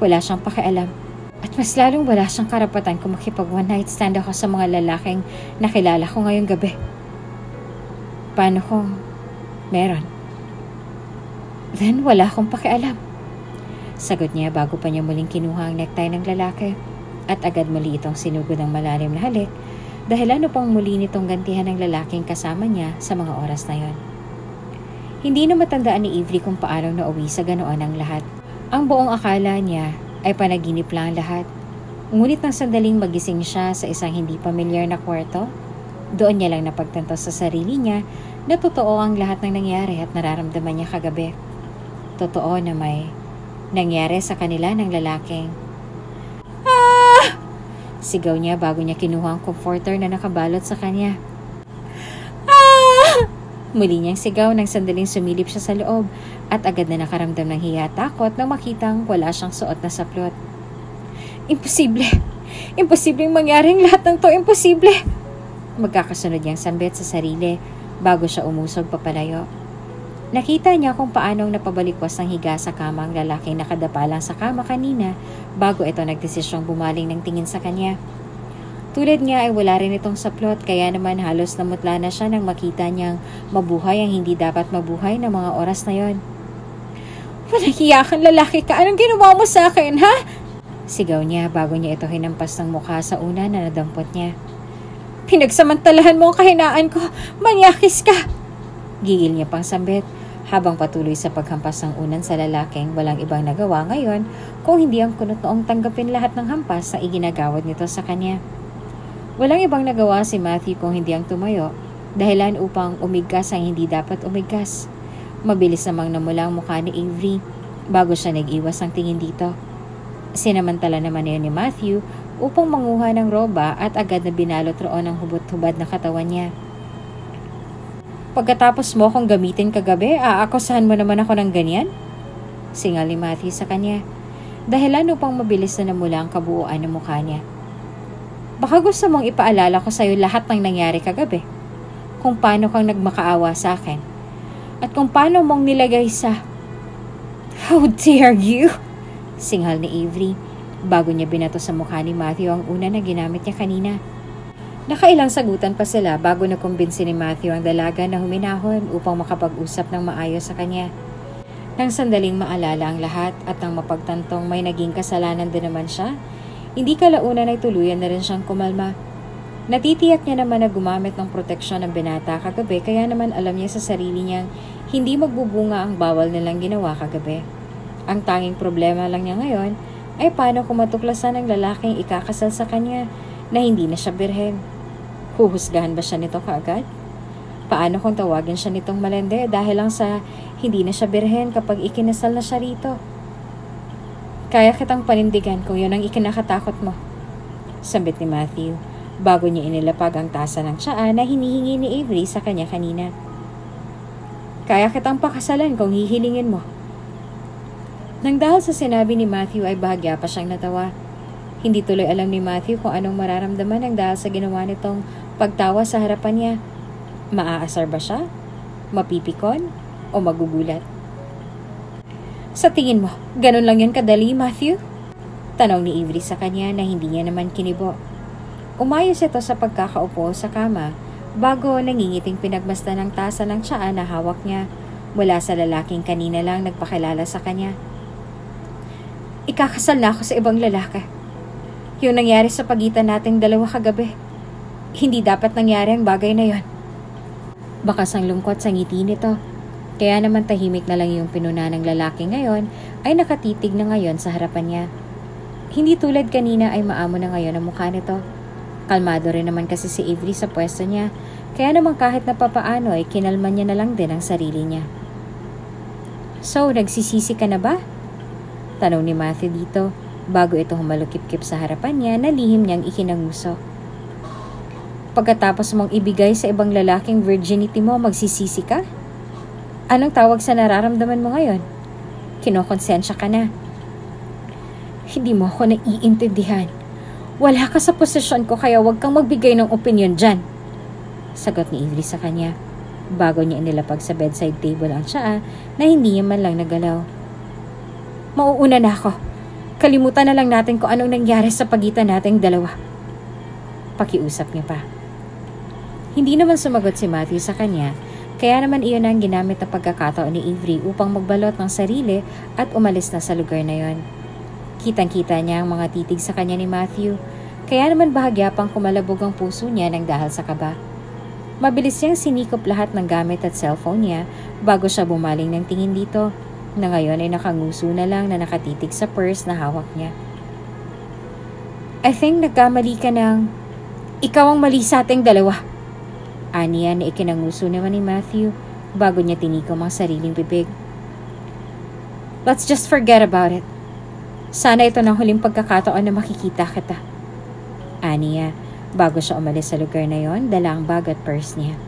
Wala siyang pakialam. At mas lalong wala siyang karapatan kung makipag one night stand ako sa mga lalaking nakilala ko ngayong gabi. Paano kung meron? Then wala akong pakialam. Sagot niya bago pa niya muling kinuha ang necktie ng lalaki. At agad muli itong sinugod ng malalim na halik dahilan upang muli nitong gantihan ng lalaking kasama niya sa mga oras na yon. Hindi na matandaan ni Avery kung paano nauwi sa ganoon ang lahat. Ang buong akala niya ay panaginip lang lahat. Ngunit nang sandaling magising siya sa isang hindi pamilyar na kwarto, doon niya lang napagtanto sa sarili niya na totoo ang lahat ng nangyari at nararamdaman niya kagabi. Totoo na may nangyari sa kanila ng lalaking sigaw niya bago niya kinuha ang comforter na nakabalot sa kanya. Muli niyang sigaw nang sandaling sumilip siya sa loob at agad na nakaramdam ng hiya at takot nang makitang wala siyang suot na saplot. Imposible! Imposibleng mangyari ang lahat ng to! Imposible! Magkakasunod niyang sambit sa sarili bago siya umusog papalayo. Nakita niya kung paanong napabalikwas ng higa sa kama ang lalaking nakadapa lang sa kama kanina bago ito nagdesisyong bumaling ng tingin sa kanya. Tulad niya ay wala rin itong saplot kaya naman halos namutla na siya nang makita niyang mabuhay ang hindi dapat mabuhay ng mga oras na yon. "Walang hiya kang lalaki ka! Anong ginawa mo sa akin, ha?" Sigaw niya bago niya ito hinampas ng mukha sa una na nadampot niya. "Pinagsamantalahan mo ang kahinaan ko! Manyakis ka!" Gigil niya pang sambit habang patuloy sa paghampas ng unan sa lalaking walang ibang nagawa ngayon kung hindi ang kunot noong tanggapin lahat ng hampas na iginagawad nito sa kanya. Walang ibang nagawa si Matthew kung hindi ang tumayo, dahilan upang umigkas ang hindi dapat umigkas. Mabilis namang namula ang mukha ni Avery bago siya nag-iwas ang tingin dito. Sinamantala naman niya ni Matthew upang manguha ng roba at agad na binalot roon ang hubot-hubad na katawan niya. "Pagkatapos mo akong gamitin kagabi, aakusahan mo naman ako ng ganyan?" Singal ni Matthew sa kanya, dahilan upang mabilis na namula ang kabuuan ng mukha niya. "Baka gusto mong ipaalala ko sa'yo lahat ng nangyari kagabi, kung paano kang nagmakaawa sa akin, at kung paano mong nilagay sa..." "How dare you!" Singhal ni Avery, bago niya binato sa mukha ni Matthew ang una na ginamit niya kanina. Nakailang sagutan pa sila bago nakumbinsi ni Matthew ang dalaga na huminahon upang makapag-usap ng maayos sa kanya. Nang sandaling maalala ang lahat at nang mapagtantong may naging kasalanan din naman siya, hindi kalaunan ay tuluyan na rin siyang kumalma. Natitiyak niya naman na gumamit ng proteksyon ng binata kagabi kaya naman alam niya sa sarili niyang hindi magbubunga ang bawal nilang ginawa kagabi. Ang tanging problema lang niya ngayon ay paano kung matuklasan ng lalaking ikakasal sa kanya na hindi na siya birhen. Huhusgahan ba siya nito kaagad? Paano kung tawagin siya nitong malende dahil lang sa hindi na siya birhen kapag ikinasal na siya rito? "Kaya kitang panindigan kung yun ang ikinakatakot mo," sambit ni Matthew bago niya inilapag ang tasa ng tsaa na hinihingi ni Avery sa kanya kanina. "Kaya kitang pakasalan kung hihilingin mo." Nang dahil sa sinabi ni Matthew ay bahagya pa siyang natawa. Hindi tuloy alam ni Matthew kung anong mararamdaman nang dahil sa ginawa nitong pagtawa sa harapan niya. Maaasar ba siya? Mapipikon? O magugulat? "Sa tingin mo, ganun lang yan kadali, Matthew?" Tanong ni Avery sa kanya na hindi niya naman kinibo. Umayos ito sa pagkakaupo sa kama bago nangingiting pinagmasdan ng tasa ng tsaa na hawak niya mula sa lalaking kanina lang nagpakilala sa kanya. "Ikakasal na ako sa ibang lalaki. Yung nangyari sa pagitan nating dalawa kagabi, hindi dapat nangyari ang bagay na yon." Bakas ang lungkot sa ngiti nito, kaya naman tahimik na lang yung pinuna ng lalaki ngayon ay nakatitig na ngayon sa harapan niya. Hindi tulad kanina ay maamo na ngayon ang mukha nito. Kalmado rin naman kasi si Avery sa pwesto niya, kaya naman kahit na papaano ay kinalma niya na lang din ang sarili niya. "So, nagsisisi ka na ba?" Tanong ni Matthew dito, bago ito humalukip-kip sa harapan niya na lihim niyang ikinanguso. "Pagkatapos mong ibigay sa ibang lalaking virginity mo, magsisisi ka? Anong tawag sa nararamdaman mo ngayon? Kinokonsensya ka na." "Hindi mo ako naiintindihan. Wala ka sa posisyon ko kaya huwag kang magbigay ng opinyon dyan," sagot ni Avery sa kanya, bago niya inilapag sa bedside table ang tsaa na hindi niya man lang nagalaw. "Mauuna na ako. Kalimutan na lang natin kung anong nangyari sa pagitan nating dalawa." Pakiusap niya pa. Hindi naman sumagot si Matthew sa kanya, kaya naman iyon ang ginamit na pagkakataon ni Avery upang magbalot ng sarili at umalis na sa lugar na yon. Kitang-kita niya ang mga titig sa kanya ni Matthew, kaya naman bahagya pang kumalabog ang puso niya nang dahil sa kaba. Mabilis niyang sinikop lahat ng gamit at cellphone niya bago siya bumaling ng tingin dito, na ngayon ay nakanguso na lang na nakatitig sa purse na hawak niya. "I think nagkamali ka ng... Ikaw ang mali sa ating dalawa," aniya na ikinanguso naman ni Matthew bago niya tinikom ang sariling bibig. "Let's just forget about it. Sana ito ng huling pagkakataon na makikita kita," aniya bago siya umalis sa lugar na yon, dala ang bag at purse niya.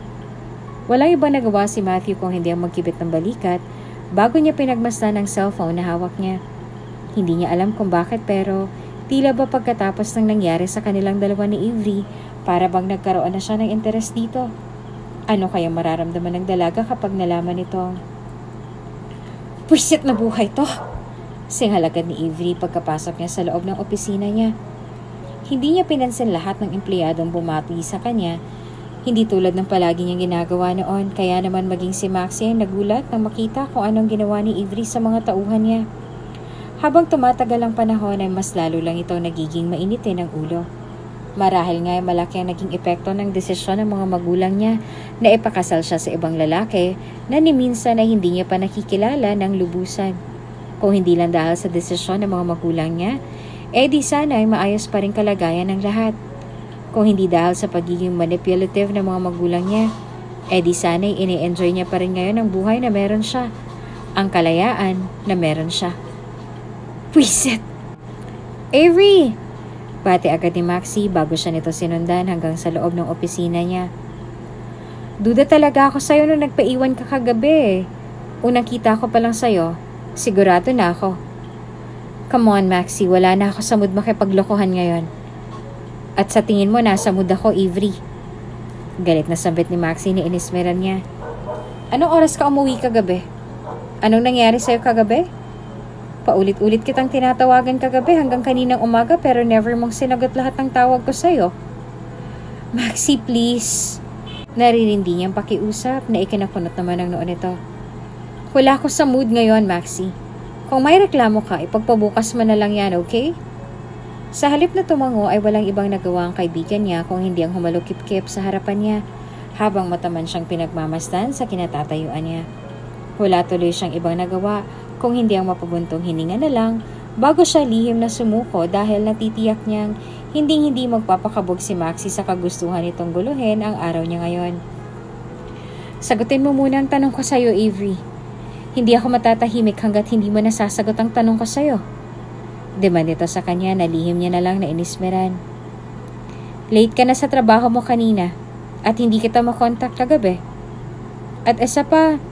Walang ibang nagawa si Matthew kung hindi ang magkibit ng balikat bago niya pinagmasdan ang cellphone na hawak niya. Hindi niya alam kung bakit pero tila ba pagkatapos ng nangyari sa kanilang dalawa ni Avery, para bang nagkaroon na siya ng interes dito. Ano kaya mararamdaman ng dalaga kapag nalaman nitong "Pwisit na buhay to!" Singhal agad ni Avery pagkapasok niya sa loob ng opisina niya. Hindi niya pinansin lahat ng empleyadong bumati sa kanya, hindi tulad ng palagi niyang ginagawa noon, kaya naman maging si Maxie ay nagulat nang makita kung anong ginawa ni Avery sa mga tauhan niya. Habang tumatagal ang panahon ay mas lalo lang ito nagiging mainitin ang ulo. Marahil nga ay malaki ang naging epekto ng desisyon ng mga magulang niya na ipakasal siya sa ibang lalaki na ni minsan ay hindi niya pa nakikilala ng lubusan. Kung hindi lang dahil sa desisyon ng mga magulang niya, di sana ay maayos pa rin kalagayan ng lahat. Kung hindi dahil sa pagiging manipulative ng mga magulang niya, di sana ay ini-enjoy niya pa rin ngayon ang buhay na meron siya, ang kalayaan na meron siya. Pwisit! Avery! Bati agad ni Maxie bago siya nito sinundan hanggang sa loob ng opisina niya. Duda talaga ako sa'yo nung nagpaiwan ka kagabi. Unang kita ko pa lang sa'yo, sigurado na ako. Come on Maxie, wala na ako sa mood makipaglokohan ngayon. At sa tingin mo nasa mood ako, Avery. Galit na sambit ni Maxie ni inismeran niya. Anong oras ka umuwi kagabi? Anong nangyari sa'yo kagabi? Paulit-ulit kitang tinatawagan kagabi hanggang kaninang umaga pero never mong sinagot lahat ng tawag ko sa'yo. Maxie, please. Naririndi niyang pakiusap na ikinakunot naman ang noon ito. Wala ko sa mood ngayon, Maxie. Kung may reklamo ka, ipagpabukas mo na lang yan, okay? Sa halip na tumango ay walang ibang nagawa ang kaibigan niya kung hindi ang humalukip-kip sa harapan niya habang mataman siyang pinagmamasdan sa kinatatayuan niya. Wala tuloy siyang ibang nagawa kung hindi ang mapabuntong hininga na lang bago siya lihim na sumuko dahil natitiyak niyang hindi magpapakabog si Maxie sa kagustuhan nitong guluhin ang araw niya ngayon. Sagutin mo muna ang tanong ko sa'yo, Avery. Hindi ako matatahimik hanggat hindi mo nasasagot ang tanong ko sa'yo. Demand ito sa kanya na lihim niya na lang na inismeran. Late ka na sa trabaho mo kanina at hindi kita makontak kagabi. At isa pa,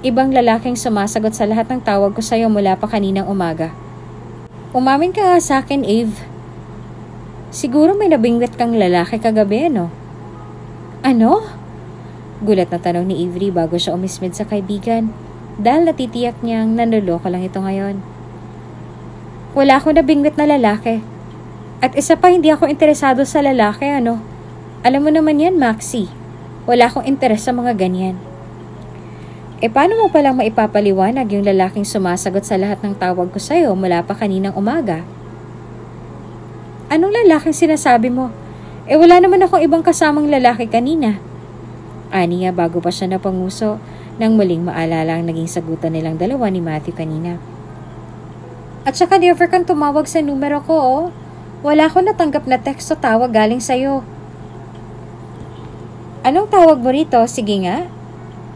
ibang lalaking sumasagot sa lahat ng tawag ko sa'yo mula pa kaninang umaga. Umamin ka nga sa akin, Ave. Siguro may nabingwit kang lalaki kagabi, no? Ano? Gulat na tanong ni Avery bago siya umismid sa kaibigan dahil natitiyak niyang nanloloko lang ito ngayon. Wala akong nabingwit na lalaki. At isa pa, hindi ako interesado sa lalaki, ano? Alam mo naman yan, Maxie. Wala akong interes sa mga ganyan. Paano mo palang maipapaliwanag yung lalaking sumasagot sa lahat ng tawag ko sa'yo mula pa kaninang umaga? Anong lalaking sinasabi mo? Wala naman akong ibang kasamang lalaki kanina. Aniya bago pa siya napanguso nang muling maalala ang naging sagutan nilang dalawa ni Matthew kanina. At saka never kang tumawag sa numero ko, oh. Wala akong natanggap na text o tawag galing sa'yo. Anong tawag mo rito? Sige nga.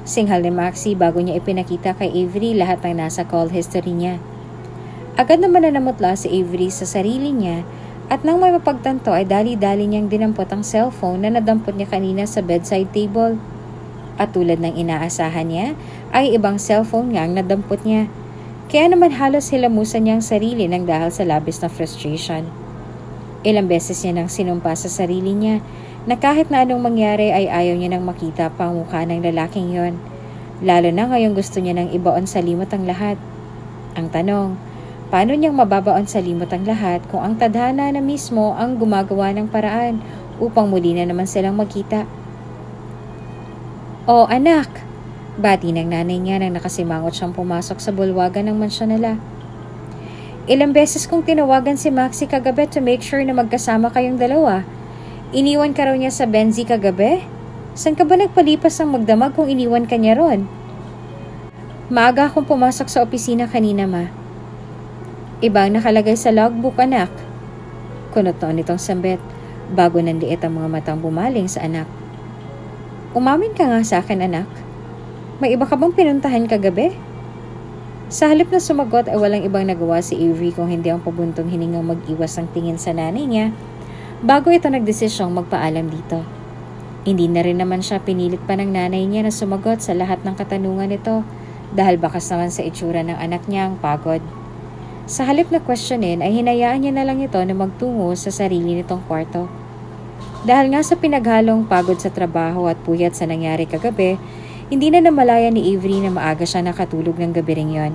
Singhal ni Maxie bago niya ipinakita kay Avery lahat ng nasa call history niya. Agad naman nanamutla si Avery sa sarili niya at nang may mapagtanto ay dali-dali niyang dinampot ang cellphone na nadampot niya kanina sa bedside table. At tulad ng inaasahan niya ay ibang cellphone nga ang nadampot niya. Kaya naman halos hilamusan niya ang sarili nang dahil sa labis na frustration. Ilang beses niya nang sinumpa sa sarili niya na kahit na anong mangyari ay ayaw niya nang makita pa ang mukha ng lalaking yon. Lalo na ngayong gusto niya nang ibaon sa limot ang lahat. Ang tanong, paano niyang mababaon sa limot ang lahat kung ang tadhana na mismo ang gumagawa ng paraan upang muli na naman silang magkita? O anak, bati ng nanay niya nang nakasimangot siyang pumasok sa bulwagan ng mansyon nila. Ilang beses kong tinawagan si Maxie kagabi to make sure na magkasama kayong dalawa. Iniwan ka raw niya sa Benzi kagabi? Saan ka ba nagpalipas ng magdamag kung iniwan ka niya ron? Maaga akong pumasok sa opisina kanina, ma. Ibang nakalagay sa logbook, anak. Kunot noon itong sambet bago nanliit ang mga matang bumaling sa anak. Umamin ka nga sa akin, anak. May iba ka bang pinuntahan kagabi? Sa halip na sumagot ay walang ibang nagawa si Avery kung hindi ang pabuntong hiningang mag-iwas ang tingin sa nanay niya bago ito nagdesisyong magpaalam dito. Hindi na rin naman siya pinilit pa ng nanay niya na sumagot sa lahat ng katanungan nito dahil bakas naman sa itsura ng anak niya ang pagod. Sa halip na questionin ay hinayaan niya na lang ito na magtungo sa sarili nitong kwarto. Dahil nga sa pinaghalong pagod sa trabaho at puyat sa nangyari kagabi, hindi na namalaya ni Avery na maaga siya nakatulog ng gabi ring yon.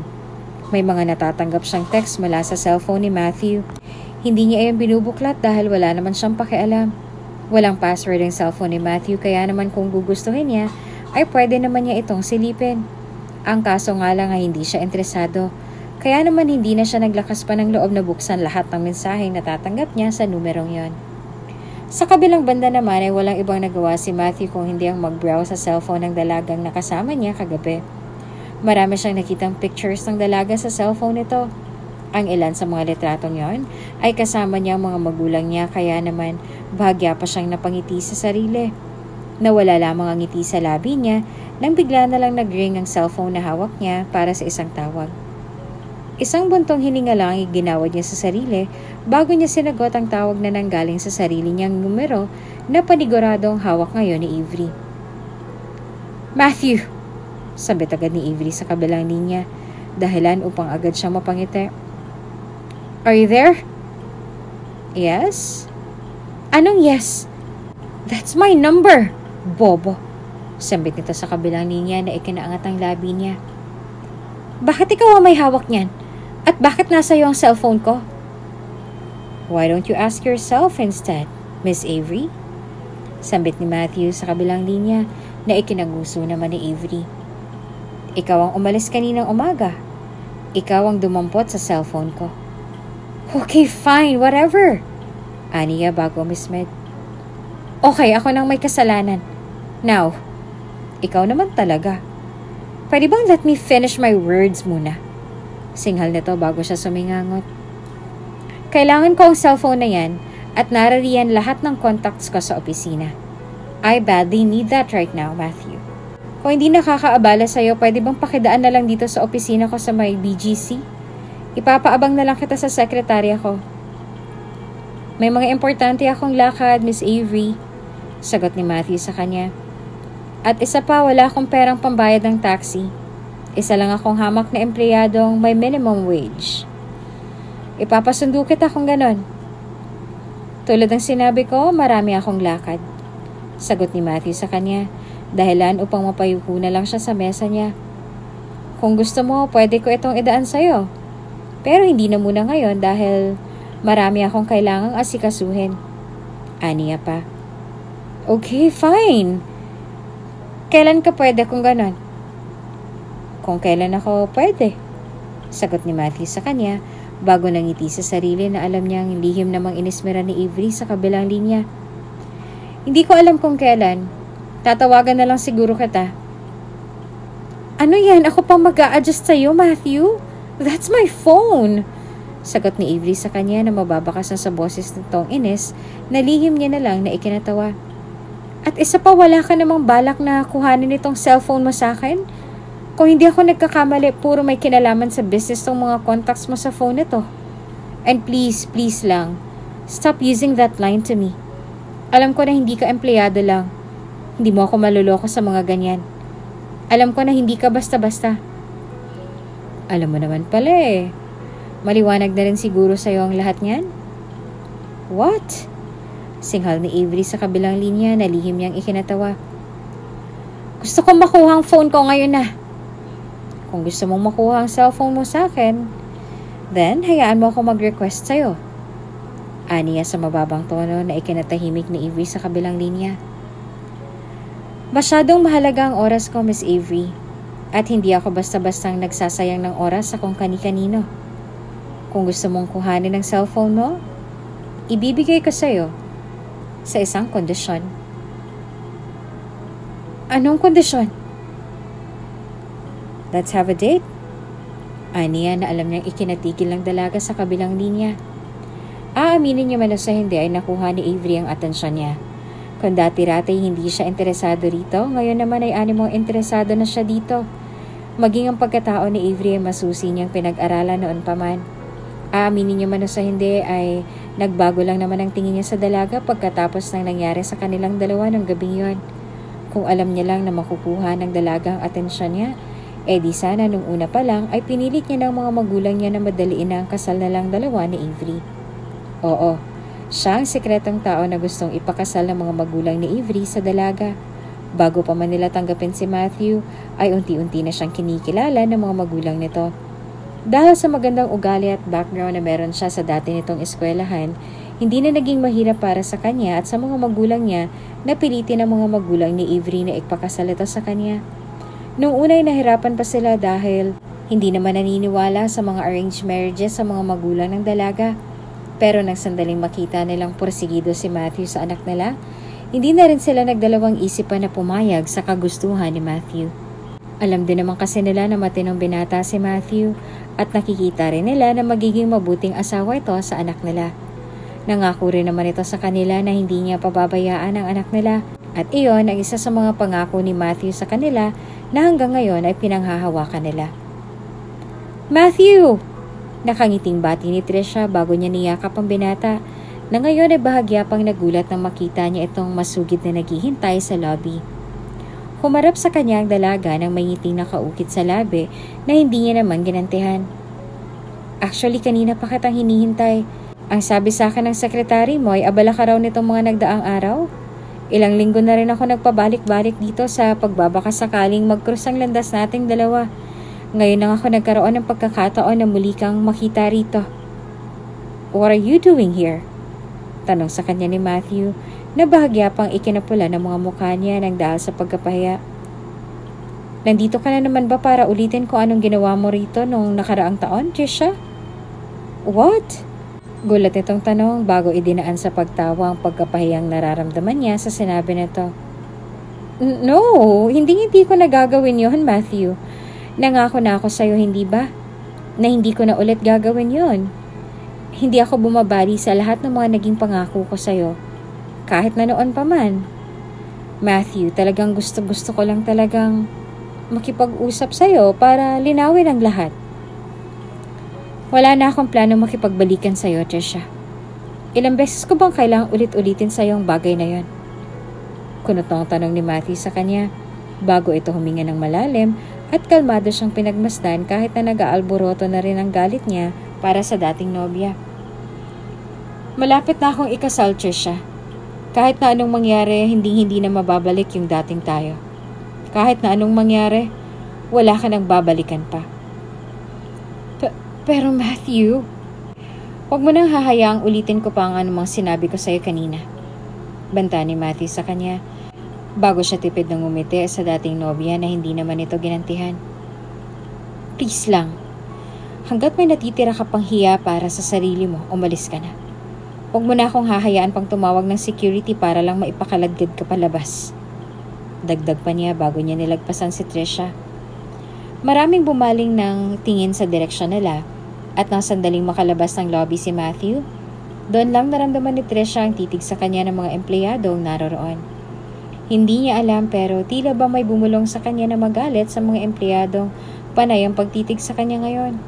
May mga natatanggap siyang text mula sa cellphone ni Matthew. Hindi niya iyon binubuklat dahil wala naman siyang pakialam. Walang password ang cellphone ni Matthew kaya naman kung gugustuhin niya, ay pwede naman niya itong silipin. Ang kaso nga lang ay hindi siya interesado. Kaya naman hindi na siya naglakas pa ng loob na buksan lahat ng mensaheng natatanggap niya sa numerong yon. Sa kabilang banda naman ay walang ibang nagawa si Matthew kung hindi ang mag-browse sa cellphone ng dalagang nakasama niya kagabi. Marami siyang nakitang pictures ng dalaga sa cellphone nito. Ang ilan sa mga litratong yon ay kasama niya ang mga magulang niya kaya naman bahagya pa siyang napangiti sa sarili. Nawala lamang ang ngiti sa labi niya nang bigla na lang nag-ring ang cellphone na hawak niya para sa isang tawag. Isang buntong hininga lang ang ginawad niya sa sarili bago niya sinagot ang tawag na nanggaling sa sarili niyang numero na paniguradong hawak ngayon ni Avery. Matthew! Sabit agad ni Avery sa kabilang linya, dahilan upang agad siyang mapangiti. Are you there? Yes? Anong yes? That's my number! Bobo! Sambit nito sa kabilang linya na ikinaangat ang labi niya. Bakit ikaw ang may hawak niyan? At bakit nasa iyo ang cellphone ko? Why don't you ask yourself instead, Miss Avery? Sambit ni Matthew sa kabilang linya na ikinaguso naman ni Avery. Ikaw ang umalis kaninang umaga. Ikaw ang dumampot sa cellphone ko. Okay, fine, whatever. Aniya bago mismed. Okay, ako nang may kasalanan. Now, ikaw naman talaga. Pwede bang let me finish my words muna? Singhal nito bago siya sumingangot. Kailangan ko ang cellphone na yan at narariyan lahat ng contacts ko sa opisina. I badly need that right now, Matthew. Kung hindi nakakaabala sa'yo, pwede bang pakidaan na lang dito sa opisina ko sa may BGC? Ipapaabang na lang kita sa sekretarya ko. May mga importante akong lakad, Miss Avery. Sagot ni Matthew sa kanya. At isa pa, wala akong perang pambayad ng taxi. Isa lang akong hamak na empleyadong may minimum wage. Ipapasundo kita kung ganon. Tulad ng sinabi ko, marami akong lakad. Sagot ni Matthew sa kanya, dahilan upang mapayuko na lang siya sa mesa niya. Kung gusto mo, pwede ko itong idaan sa'yo. Pero hindi na muna ngayon dahil marami akong kailangang asikasuhin. Aniya pa. Okay, fine. Kailan ka pwede kung ganon? Kung kailan ako pwede. Sagot ni Matthew sa kanya bago nangiti sa sarili na alam niyang lihim namang inismera ni Avery sa kabilang linya. Hindi ko alam kung kailan. Tatawagan na lang siguro kita. Ano yan? Ako pang mag-a-adjust sa'yo, Matthew? That's my phone! Sagot ni Avery sa kanya na mababakas na sa boses nitong inis na lihim niya na lang na ikinatawa. At isa pa, wala ka namang balak na kuhanin itong cellphone mo sa akin? Kung hindi ako nagkakamali, puro may kinalaman sa business tong mga contacts mo sa phone nito. And please lang, stop using that line to me. Alam ko na hindi ka empleyado lang. Hindi mo ako maluloko sa mga ganyan. Alam ko na hindi ka basta-basta. Alam mo naman pala eh. Maliwanag na rin siguro sa'yo ang lahat niyan? What? Singhal ni Avery sa kabilang linya na lihim niyang ikinatawa. Gusto kong makuha ang phone ko ngayon na. Kung gusto mong makuha ang cellphone mo sa akin, then hayaan mo ako mag-request sa'yo. Aniya sa mababang tono na ikinatahimik ni Avery sa kabilang linya. Masyadong mahalaga ang oras ko, Miss Avery. At hindi ako basta-bastang nagsasayang ng oras sa kung kani-kanino. Kung gusto mong kuhanin ang cellphone mo, ibibigay ko sa'yo sa isang kondisyon. Anong kondisyon? Let's have a date. Aniya na alam niyang ikinatigil ng dalaga sa kabilang linya. Aaminin niya man o sa hindi ay nakuha ni Avery ang atensyon niya. Kung dati-rati hindi siya interesado rito, ngayon naman ay animong interesado na siya dito. Maging ang pagkatao ni Avery ay masusi niyang pinag-aralan noon pa man. Aaminin niya man o sa hindi ay nagbago lang naman ang tingin niya sa dalaga pagkatapos ng nangyari sa kanilang dalawa ng gabing yon. Kung alam niya lang na makukuha ng dalaga ang atensyon niya, di sana nung una pa lang ay pinilit niya ng mga magulang niya na madaliin na ang kasal na lang dalawa ni Avery. Oo, Siya ang sikretong tao na gustong ipakasal ng mga magulang ni Avery sa dalaga. Bago pa man nila tanggapin si Matthew, ay unti-unti na siyang kinikilala ng mga magulang nito. Dahil sa magandang ugali at background na meron siya sa dati nitong eskwelahan, hindi na naging mahirap para sa kanya at sa mga magulang niya na pilitin ang mga magulang ni Avery na ipakasal ito sa kanya. Nung unay nahirapan pa sila dahil hindi naman naniniwala sa mga arranged marriages sa mga magulang ng dalaga. Pero nang sandaling makita nilang porsigido si Matthew sa anak nila, hindi na rin sila nagdalawang isipan na pumayag sa kagustuhan ni Matthew. Alam din naman kasi nila na matinong binata si Matthew at nakikita rin nila na magiging mabuting asawa ito sa anak nila. Nangako rin naman ito sa kanila na hindi niya pababayaan ang anak nila at iyon ang isa sa mga pangako ni Matthew sa kanila na hanggang ngayon ay pinanghahawakan nila. Matthew! Nakangiting bati ni Trisha bago niya niyakap ang binata na ngayon ay bahagya pang nagulat nang makita niya itong masugid na naghihintay sa lobby. Humarap sa kanya ang dalaga nang may ngiting nakaukit sa labi na hindi niya naman ginantihan. Actually, kanina pa kitang hinihintay. Ang sabi sa akin ng sekretary mo ay abala ka raw nitong mga nagdaang araw. Ilang linggo na rin ako nagpabalik-balik dito sa pagbabaka sakaling magkrus ang landas nating dalawa. Ngayon lang ako nagkaroon ng pagkakataon na muli kang makita rito. What are you doing here? Tanong sa kanya ni Matthew na bahagya pang ikinapula ng mga mukha niya nang dahil sa pagkapahiya. Nandito ka na naman ba para ulitin kung anong ginawa mo rito nung nakaraang taon, Trisha? What? Gulat itong tanong bago idinaan sa pagtawa ang pagkapahiyang nararamdaman niya sa sinabi nito. No, hindi ko nagagawin yun, Matthew. Nangako na ako sa'yo, hindi ba? Na hindi ko na ulit gagawin yun. Hindi ako bumabali sa lahat ng mga naging pangako ko sa'yo. Kahit na noon pa man. Matthew, talagang gusto ko lang talagang makipag-usap sa'yo para linawin ang lahat. Wala na akong plano makipagbalikan sa'yo, Trisha. Ilang beses ko bang kailangang ulit-ulitin sa'yo ang bagay na yon? Kunot ang tanong ni Matthew sa kanya bago ito huminga ng malalim at kalmado siyang pinagmasdan kahit na nag-aalboroto na rin ang galit niya para sa dating nobya. Malapit na akong ikasal, Trisha. Kahit na anong mangyari, hindi na mababalik yung dating tayo. Kahit na anong mangyari, wala ka nang babalikan pa. Pero Matthew, huwag mo nang hahayaang ulitin ko pa ang anumang sinabi ko sa'yo kanina. Banta ni Matthew sa kanya bago siya tipid ng umiti sa dating nobya na hindi naman ito ginantihan. Please lang, hanggat may natitira ka pang hiya para sa sarili mo, umalis ka na. Huwag mo na akong hahayaan pang tumawag ng security para lang maipakaladgad ka palabas. Dagdag pa niya bago niya nilagpasan si Trisha. Maraming bumaling ng tingin sa direksyon nila at nang sandaling makalabas ng lobby si Matthew, doon lang naramdaman ni Trisha ang titig sa kanya ng mga empleyadong naroroon. Hindi niya alam pero tila ba may bumulong sa kanya na magalit sa mga empleyadong panay ang pagtitig sa kanya ngayon.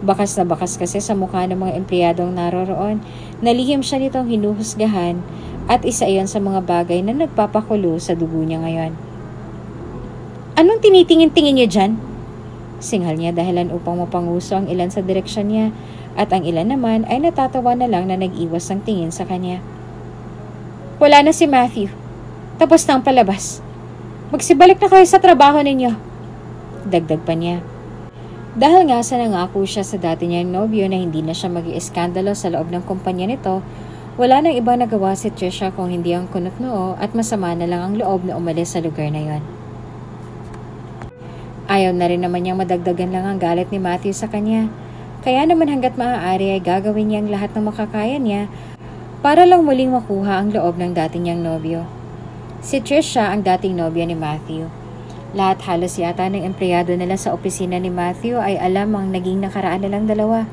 Bakas na bakas kasi sa mukha ng mga empleyadong naroroon, nalihim siya nitong hinuhusgahan at isa iyon sa mga bagay na nagpapakulo sa dugo niya ngayon. Anong tinitingin-tingin niyo dyan? Singhal niya dahilan upang mapanguso ang ilan sa direksyon niya at ang ilan naman ay natatawa na lang na nag-iwas ang tingin sa kanya. Wala na si Matthew. Tapos na ang palabas. Magsibalik na kayo sa trabaho ninyo. Dagdag pa niya. Dahil nga sa nangako siya sa dati niyang nobyo na hindi na siya mag-ieskandalo sa loob ng kumpanya nito, wala nang ibang nagawa si Trisha kung hindi ang kunot noo at masama na lang ang loob na umalis sa lugar na yon. Ayaw na rin naman niyang madagdagan lang ang galit ni Matthew sa kanya. Kaya naman hanggat maaari ay gagawin niya ang lahat ng makakaya niya para lang muling makuha ang loob ng dati niyang nobyo. Si Trisha ang dating nobya ni Matthew. Lahat halos yata ng empleyado nila sa opisina ni Matthew ay alam ang naging nakaraan nilang dalawa.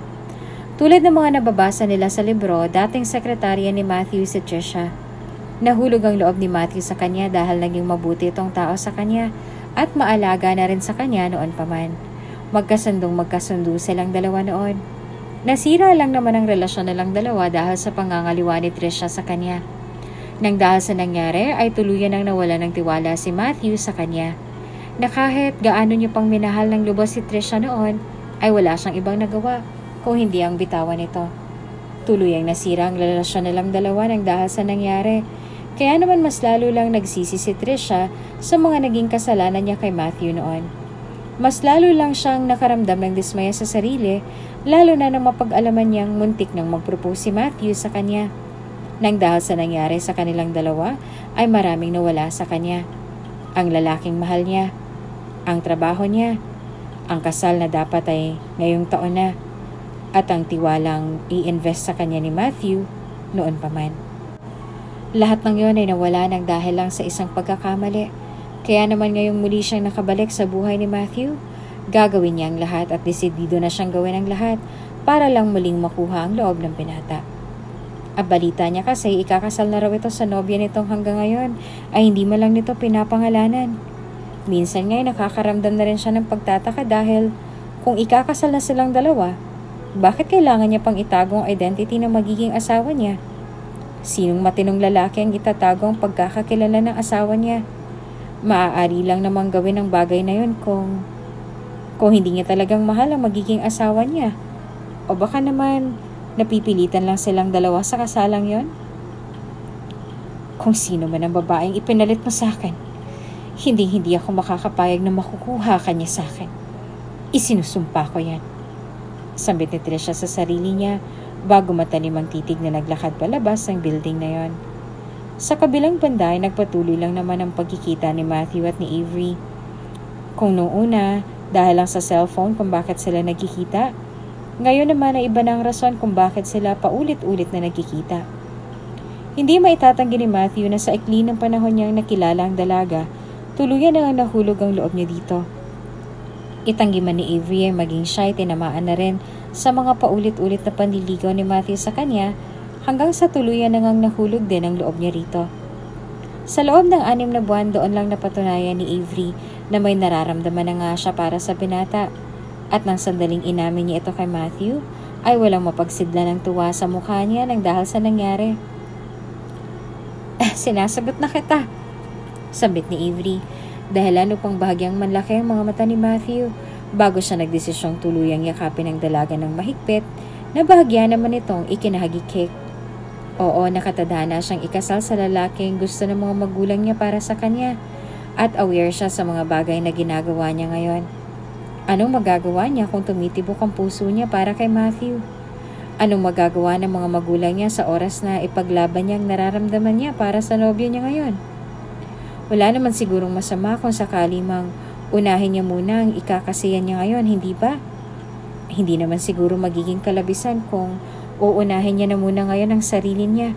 Tulad ng mga nababasa nila sa libro, dating sekretarya ni Matthew si Trisha. Nahulog ang loob ni Matthew sa kanya dahil naging mabuti itong tao sa kanya at maalaga na rin sa kanya noon pa man. Magkasundo silang dalawa noon. Nasira lang naman ang relasyon nilang dalawa dahil sa pangangaliwa ni Trisha sa kanya. Nang dahil sa nangyari ay tuluyan nang nawala ng tiwala si Matthew sa kanya. Na kahit gaano niya pang minahal ng lubos si Trisha noon, ay wala siyang ibang nagawa kung hindi ang bitawan nito. Tuluyang nasira ang relasyon nilang dalawa ng dahil sa nangyari. Kaya naman mas lalo lang nagsisi si Trisha sa mga naging kasalanan niya kay Matthew noon. Mas lalo lang siyang nakaramdam ng dismaya sa sarili, lalo na nang mapag-alaman niyang muntik nang mag-propose si Matthew sa kanya. Nang dahil sa nangyari sa kanilang dalawa, ay maraming nawala sa kanya. Ang lalaking mahal niya, ang trabaho niya, ang kasal na dapat ay ngayong taon na, at ang tiwalang i-invest sa kanya ni Matthew noon pa man. Lahat ng yon ay nawala ng dahil lang sa isang pagkakamali. Kaya naman ngayong muli siyang nakabalik sa buhay ni Matthew, gagawin niya ang lahat at desidido na siyang gawin ang lahat para lang muling makuha ang loob ng binata. Ang balita niya kasi ikakasal na raw ito sa nobya nitong hanggang ngayon ay hindi man lang nito pinapangalanan. Minsan nga'y nakakaramdam na rin siya ng pagtataka dahil kung ikakasal na silang dalawa, bakit kailangan niya pang itago ang identity ng magiging asawa niya? Sinong matinong lalaki ang itatago ang pagkakakilala ng asawa niya? Maaari lang namang gawin ang bagay na yun kung hindi niya talagang mahal ang magiging asawa niya. O baka naman napipilitan lang silang dalawa sa kasalang yon? Kung sino man ang babaeng ipinalit mo sa akin, hindi ako makakapayag na makukuha ka niya sa akin. Isinusumpa ko yan. Sambit ni Trisha sa sarili niya bago matalim ang titig na naglakad palabas ng building na yon. Sa kabilang banda ay nagpatuloy lang naman ang pagkikita ni Matthew at ni Avery. Kung noong una, dahil lang sa cellphone kung bakit sila nagkikita, ngayon naman ay iba na ang rason kung bakit sila paulit-ulit na nagkikita. Hindi maitatanggi ni Matthew na sa ikli ng panahon niyang nakilala ang dalaga, tuluyan na ang nahulog ang loob niya dito. Itanggi man ni Avery ay maging siya ay tinamaan na rin sa mga paulit-ulit na panliligaw ni Matthew sa kanya, hanggang sa tuluyan na ngang nahulog din ang loob niya rito. Sa loob ng 6 na buwan doon lang napatunayan ni Avery na may nararamdaman na nga siya para sa binata. At nang sandaling inamin niya ito kay Matthew, ay walang mapagsidla ng tuwa sa mukha niya nang dahil sa nangyari. Sinasagot na kita, sambit ni Avery, dahilan upang bahagyang manlaki ang mga mata ni Matthew bago siya nagdesisyong tuluyang yakapin ang dalaga ng mahigpit na bahagya naman itong ikinahagikik. Oo, nakatadhana siyang ikasal sa lalaking gusto ng mga magulang niya para sa kanya at aware siya sa mga bagay na ginagawa niya ngayon. Anong magagawa niya kung tumitibok ang puso niya para kay Matthew? Anong magagawa ng mga magulang niya sa oras na ipaglaban niya ang nararamdaman niya para sa nobyo niya ngayon? Wala naman sigurong masama kung sakali mang unahin niya muna ang ikakasiyan niya ngayon, hindi ba? Hindi naman siguro magiging kalabisan kung uunahin niya na muna ngayon ang sarili niya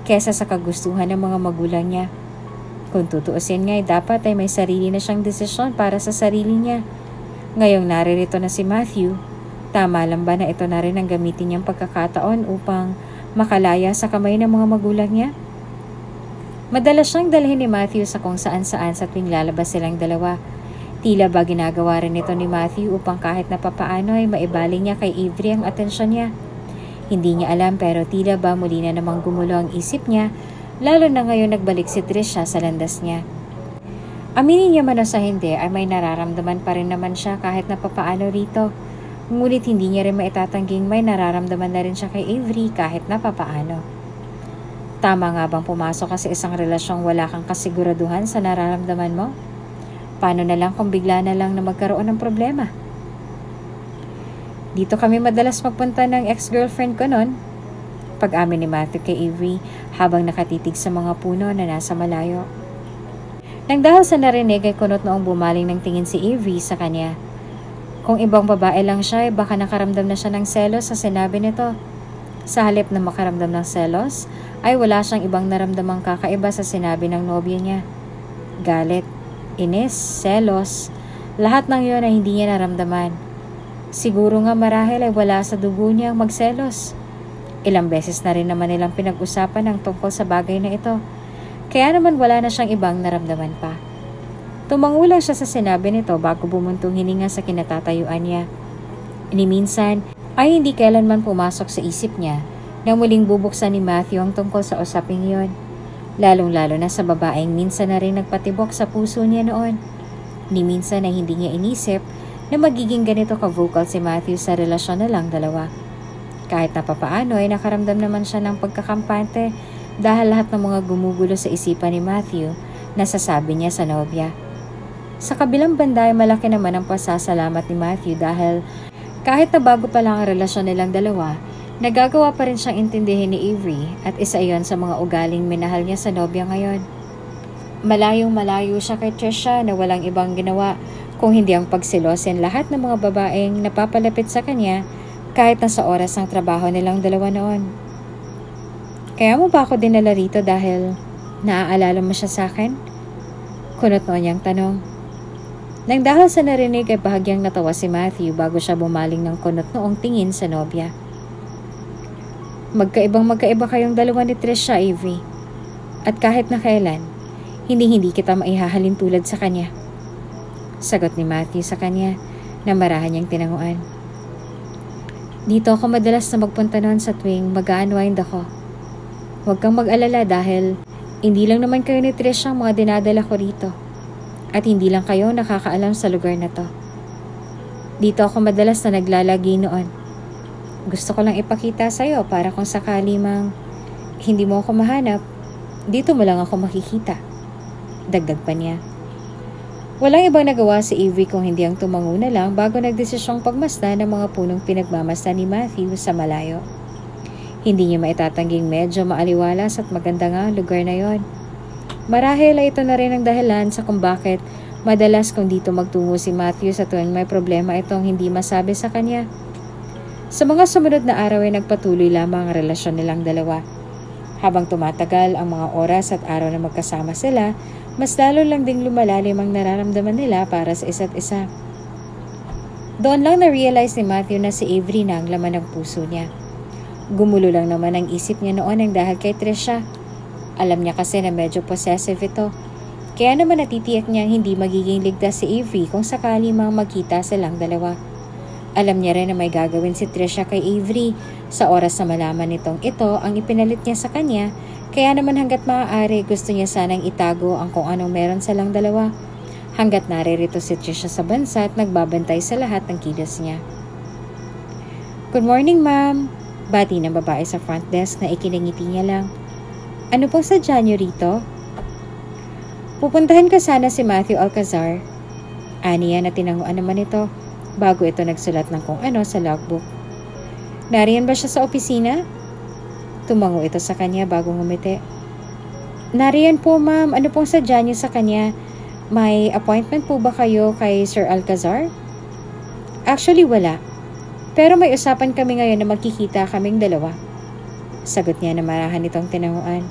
kesa sa kagustuhan ng mga magulang niya. Kung tutuusin nga dapat ay may sarili na siyang desisyon para sa sarili niya. Ngayong naririto na si Matthew, tama lang ba na ito na rin ang gamitin niyang pagkakataon upang makalaya sa kamay ng mga magulang niya? Madalas siyang dalhin ni Matthew sa kung saan-saan sa tuwing lalabas silang dalawa. Tila ba ginagawa rin ito ni Matthew upang kahit na papaano ay maibaling niya kay Avery ang atensyon niya. Hindi niya alam pero tila ba muli na namang gumulo ang isip niya, lalo na ngayon nagbalik si Trisha sa landas niya. Aminin niya man o sa hindi ay may nararamdaman pa rin naman siya kahit na papaano rito. Ngunit hindi niya rin maitatangging may nararamdaman na rin siya kay Avery kahit na papaano. Tama nga bang pumasok ka sa isang relasyong wala kang kasiguraduhan sa nararamdaman mo? Paano na lang kung bigla na lang na magkaroon ng problema? Dito kami madalas magpunta ng ex-girlfriend ko noon. Pag-amin ni Matthew kay Avery habang nakatitig sa mga puno na nasa malayo. Nang dahil sa narinig ay kunot noong bumaling ng tingin si Avery sa kanya. Kung ibang babae lang siya ay baka nakaramdam na siya ng selos sa sinabi nito. Sa halip na makaramdam ng selos ay wala siyang ibang naramdamang kakaiba sa sinabi ng nobya niya. Galit, inis, selos, lahat ng iyon ay hindi niya naramdaman. Siguro nga marahil ay wala sa dugo niya ang magselos. Ilang beses na rin naman nilang pinag-usapan ang tungkol sa bagay na ito. Kaya naman wala na siyang ibang naramdaman pa. Tumangulang siya sa sinabi nito bago bumuntong hininga sa kinatatayuan niya. Minsan ay hindi kailanman pumasok sa isip niya na muling bubuksan ni Matthew ang tungkol sa usaping iyon. Lalong-lalo na sa babaeng minsan na rin nagpatibok sa puso niya noon. Ni minsan ay hindi niya inisip na magiging ganito ka-vocal si Matthew sa relasyon na lang dalawa. Kahit na papaano ay nakaramdam naman siya ng pagkakampante dahil lahat ng mga gumugulo sa isipan ni Matthew nasasabi niya sa nobya. Sa kabilang banda ay malaki naman ang pasasalamat ni Matthew dahil kahit na bago pa lang ang relasyon nilang dalawa, nagagawa pa rin siyang intindihin ni Avery at isa iyon sa mga ugaling minahal niya sa nobya ngayon. Malayong malayo siya kay Trisha na walang ibang ginawa kung hindi ang pagsilosin lahat ng mga babaeng napapalapit sa kanya kahit na sa oras ng trabaho nilang dalawa noon. Kaya mo ba ako dinala rito dahil naaalala mo siya sa akin? Kunot noon niyang tanong. Nang dahil sa narinig ay bahagyang natawa si Matthew bago siya bumaling ng kunot noong tingin sa nobya. Magkaiba kayong dalawa ni Trisha, Avery. At kahit na kailan, hindi kita maihahalin tulad sa kanya. Sagot ni Matthew sa kanya na marahan niyang tinanguan. Dito ako madalas na magpunta noon sa tuwing mag-unwind ako. Huwag kang mag-alala dahil hindi lang naman kayo ni Trisha ang mga dinadala ko rito. At hindi lang kayo nakakaalam sa lugar na to. Dito ako madalas na naglalagi noon. Gusto ko lang ipakita sa'yo para kung sakali mang hindi mo ako mahanap, dito mo lang ako makikita. Dagdag pa niya. Walang ibang nagawa si Avery kung hindi ang tumango na lang bago nagdesisyong pagmasdan ng mga punong pinagmamasdan ni Matthew sa malayo. Hindi niya maitatangging medyo maaliwalas at maganda nga ang lugar na yon. Marahil ay ito na rin ang dahilan sa kung bakit madalas kung dito magtungo si Matthew sa tuwing may problema itong hindi masabi sa kanya. Sa mga sumunod na araw ay nagpatuloy lamang ang relasyon nilang dalawa. Habang tumatagal ang mga oras at araw na magkasama sila, mas lalo lang ding lumalalim ang nararamdaman nila para sa isa't isa. Doon lang na-realize ni Matthew na si Avery na ang laman ng puso niya. Gumulo lang naman ang isip niya noon ang dahil kay Trisha. Alam niya kasi na medyo possessive ito. Kaya naman natitiyak niyang hindi magiging ligtas si Avery kung sakali mang magkita silang dalawa. Alam niya rin na may gagawin si Trisha kay Avery sa oras na malaman nitong ito ang ipinalit niya sa kanya. Kaya naman hanggat maaari gusto niya sanang itago ang kung anong meron silang dalawa. Hanggat naririto si Trisha sa bansa at nagbabantay sa lahat ng kilos niya. Good morning, ma'am. Bati ng babae sa front desk na ikinangiti niya lang. Ano pong sadya niyo rito? Pupuntahan ka sana si Matthew Alcazar. Aniya na tinanguan naman ito bago ito nagsulat ng kung ano sa logbook. Nariyan ba siya sa opisina? Tumango ito sa kanya bago ngumiti. Nariyan po, ma'am. Ano pong sadya niyo sa kanya? May appointment po ba kayo kay Sir Alcazar? Actually, wala. Pero may usapan kami ngayon na magkikita kaming dalawa. Sagot niya na marahan itong tinanguan.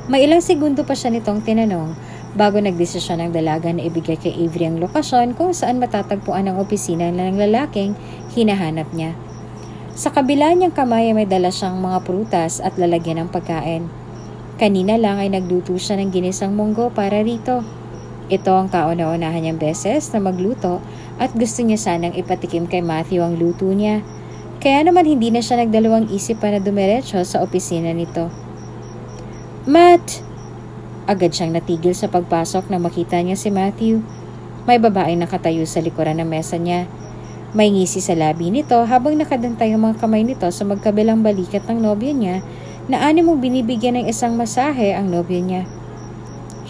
May ilang segundo pa siya nitong tinanong bago nagdesisyon ng dalaga na ibigay kay Avery ang lokasyon kung saan matatagpuan ang opisina ng lalaking hinahanap niya. Sa kabila niyang kamay ay may dala siyang mga prutas at lalagyan ng pagkain. Kanina lang ay nagluto siya ng ginisang munggo para rito. Ito ang kauna-unahan niyang beses na magluto at gusto niya sanang ipatikim kay Matthew ang luto niya. Kaya naman hindi na siya nagdalawang isip pa na dumiretso sa opisina nito. Matt! Agad siyang natigil sa pagpasok nang makita niya si Matthew. May babaeng nakatayo sa likuran ng mesa niya. May ngisi sa labi nito habang nakadantay ang mga kamay nito sa magkabilang balikat ng nobya niya na animong binibigyan ng isang masahe ang nobya niya.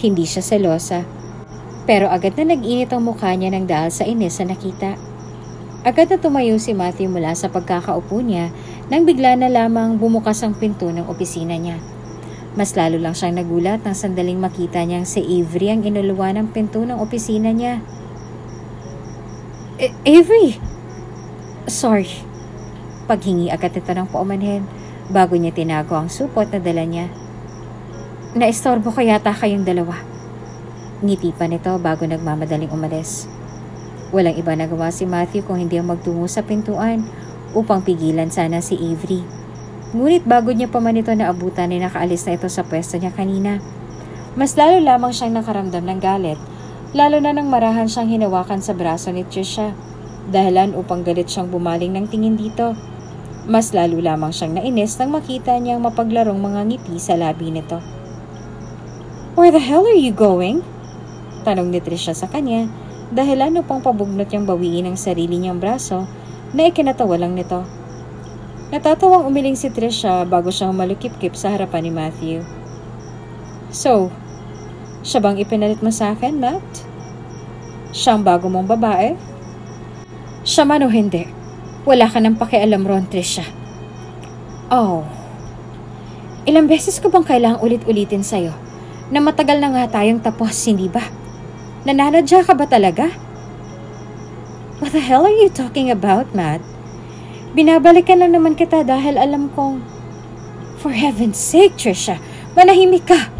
Hindi siya selosa. Pero agad na nag-init ang mukha niya nang dahil sa inis sa nakita. Agad na tumayo si Matthew mula sa pagkakaupo niya nang bigla na lamang bumukas ang pinto ng opisina niya. Mas lalo lang siyang nagulat nang sandaling makita niyang si Avery ang inuluwan ng pinto ng opisina niya. Avery! Sorry. Paghingi agad ito ng paumanhin bago niya tinago ang supot na dala niya. Naistorbo ko yata kayong dalawa. Ngiti pa nito bago nagmamadaling umalis. Walang iba nagawa si Matthew kung hindi ang magtungo sa pintuan upang pigilan sana si Avery. Ngunit bago niya pa man ito naabutan ay nakaalis na ito sa pwesto niya kanina. Mas lalo lamang siyang nakaramdam ng galit, lalo na nang marahan siyang hinawakan sa braso ni Trisha, dahilan upang galit siyang bumaling ng tingin dito. Mas lalo lamang siyang nainis nang makita niyang mapaglarong mga ngiti sa labi nito. Where the hell are you going? Tanong ni Trisha sa kanya, dahilan upang pabugnot niyang bawiin ang sarili niyang braso na ikinatawa lang nito. Natatawang umiling si Trisha bago siyang malukip-kip sa harapan ni Matthew. So, siya bang ipinalit mo sa akin, Matt? Siyang bago mong babae? Siya man o hindi, wala ka nang pakialam ron, Trisha. Oh, ilang beses ko bang kailangang ulit-ulitin sa'yo na matagal na nga tayong tapos, hindi ba? Nananadya ka ba talaga? What the hell are you talking about, Matt? Binabalikan lang naman kita dahil alam kong... For heaven's sake, Trisha, manahimik ka!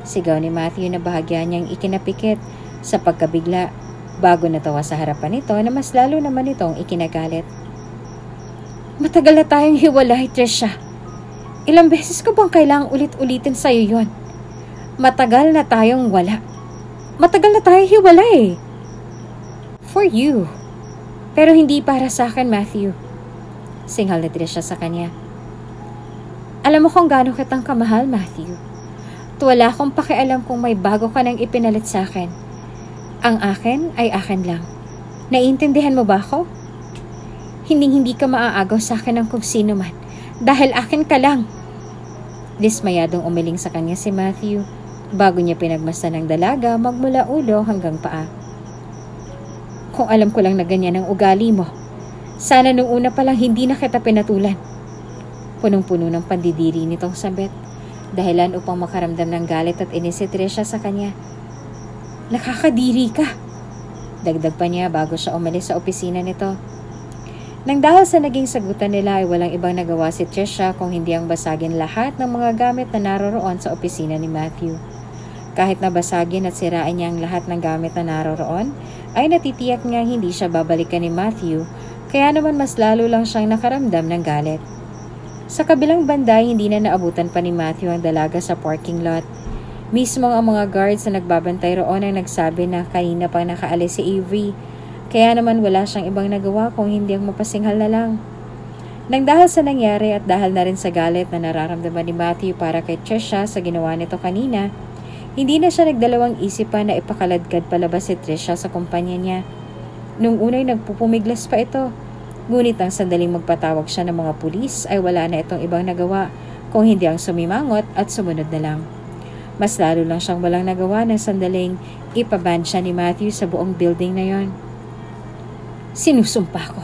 Sigaw ni Matthew na bahagya niyang ikinapikit sa pagkabigla bago natawa sa harapan nito na mas lalo naman itong ikinagalit. Matagal na tayong hiwalay, Trisha. Ilang beses ko bang kailangang ulit-ulitin sa'yo yon? Matagal na tayong wala. Matagal na tayong hiwalay. For you. Pero hindi para sa akin, Matthew. Singhal ni Trisha sa kanya. Alam mo kung gaano kitang kamahal, Matthew. At wala akong pakialam kung may bago ka nang ipinalit sa akin. Ang akin ay akin lang. Naiintindihan mo ba ako? Hindi ka maaagaw sa akin ng kung sino man. Dahil akin ka lang. Dismayadong umiling sa kanya si Matthew bago niya pinagmasdan ng dalaga magmula ulo hanggang paa. Kung alam ko lang na ganyan ang ugali mo, sana nung una pa lang hindi na kita pinatulan. Punong-puno ng pandidiri nitong sabet, dahilan upang makaramdam ng galit at inis si Trisha sa kanya. Nakakadiri ka, dagdag pa niya bago siya umalis sa opisina nito. Nang dahil sa naging sagutan nila ay walang ibang nagawa si Trisha kung hindi ang basagin lahat ng mga gamit na naroroon sa opisina ni Matthew. Kahit na basagin at sirain niya ang lahat ng gamit na naroroon, ay natitiyak niya hindi siya babalikan ni Matthew, kaya naman mas lalo lang siyang nakaramdam ng galit. Sa kabilang banda, hindi na naabutan pa ni Matthew ang dalaga sa parking lot. Mismo ang mga guards na nagbabantay roon ang nagsabi na kanina pang nakaalis si Avery, kaya naman wala siyang ibang nagawa kung hindi ang mapasinghal na lang. Nang dahil sa nangyari at dahil na rin sa galit na nararamdaman ni Matthew para kay Trisha sa ginawa nito kanina, hindi na siya nagdalawang isip pa na ipakaladkad palabas si Trisha sa kumpanya niya. Nung unay nagpupumiglas pa ito, ngunit ang sandaling magpatawag siya ng mga pulis ay wala na itong ibang nagawa kung hindi ang sumimangot at sumunod na lang. Mas lalo lang siyang walang nagawa na sandaling ipaban siya ni Matthew sa buong building na yon. Sinusumpa ko.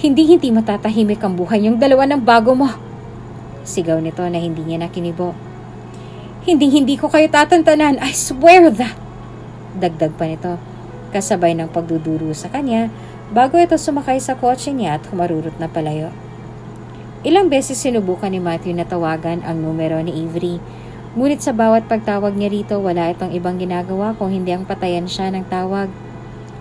Hindi matatahimik ang buhay niyong dalawa ng bago mo. Sigaw nito na hindi niya nakinibo. Hindi ko kayo tatantanan, I swear that. Dagdag pa nito, kasabay ng pagduduro sa kanya bago ito sumakay sa kotse niya at humarurot na palayo. Ilang beses sinubukan ni Matthew na tawagan ang numero ni Avery, ngunit sa bawat pagtawag niya rito wala itong ibang ginagawa kung hindi ang patayan siya ng tawag.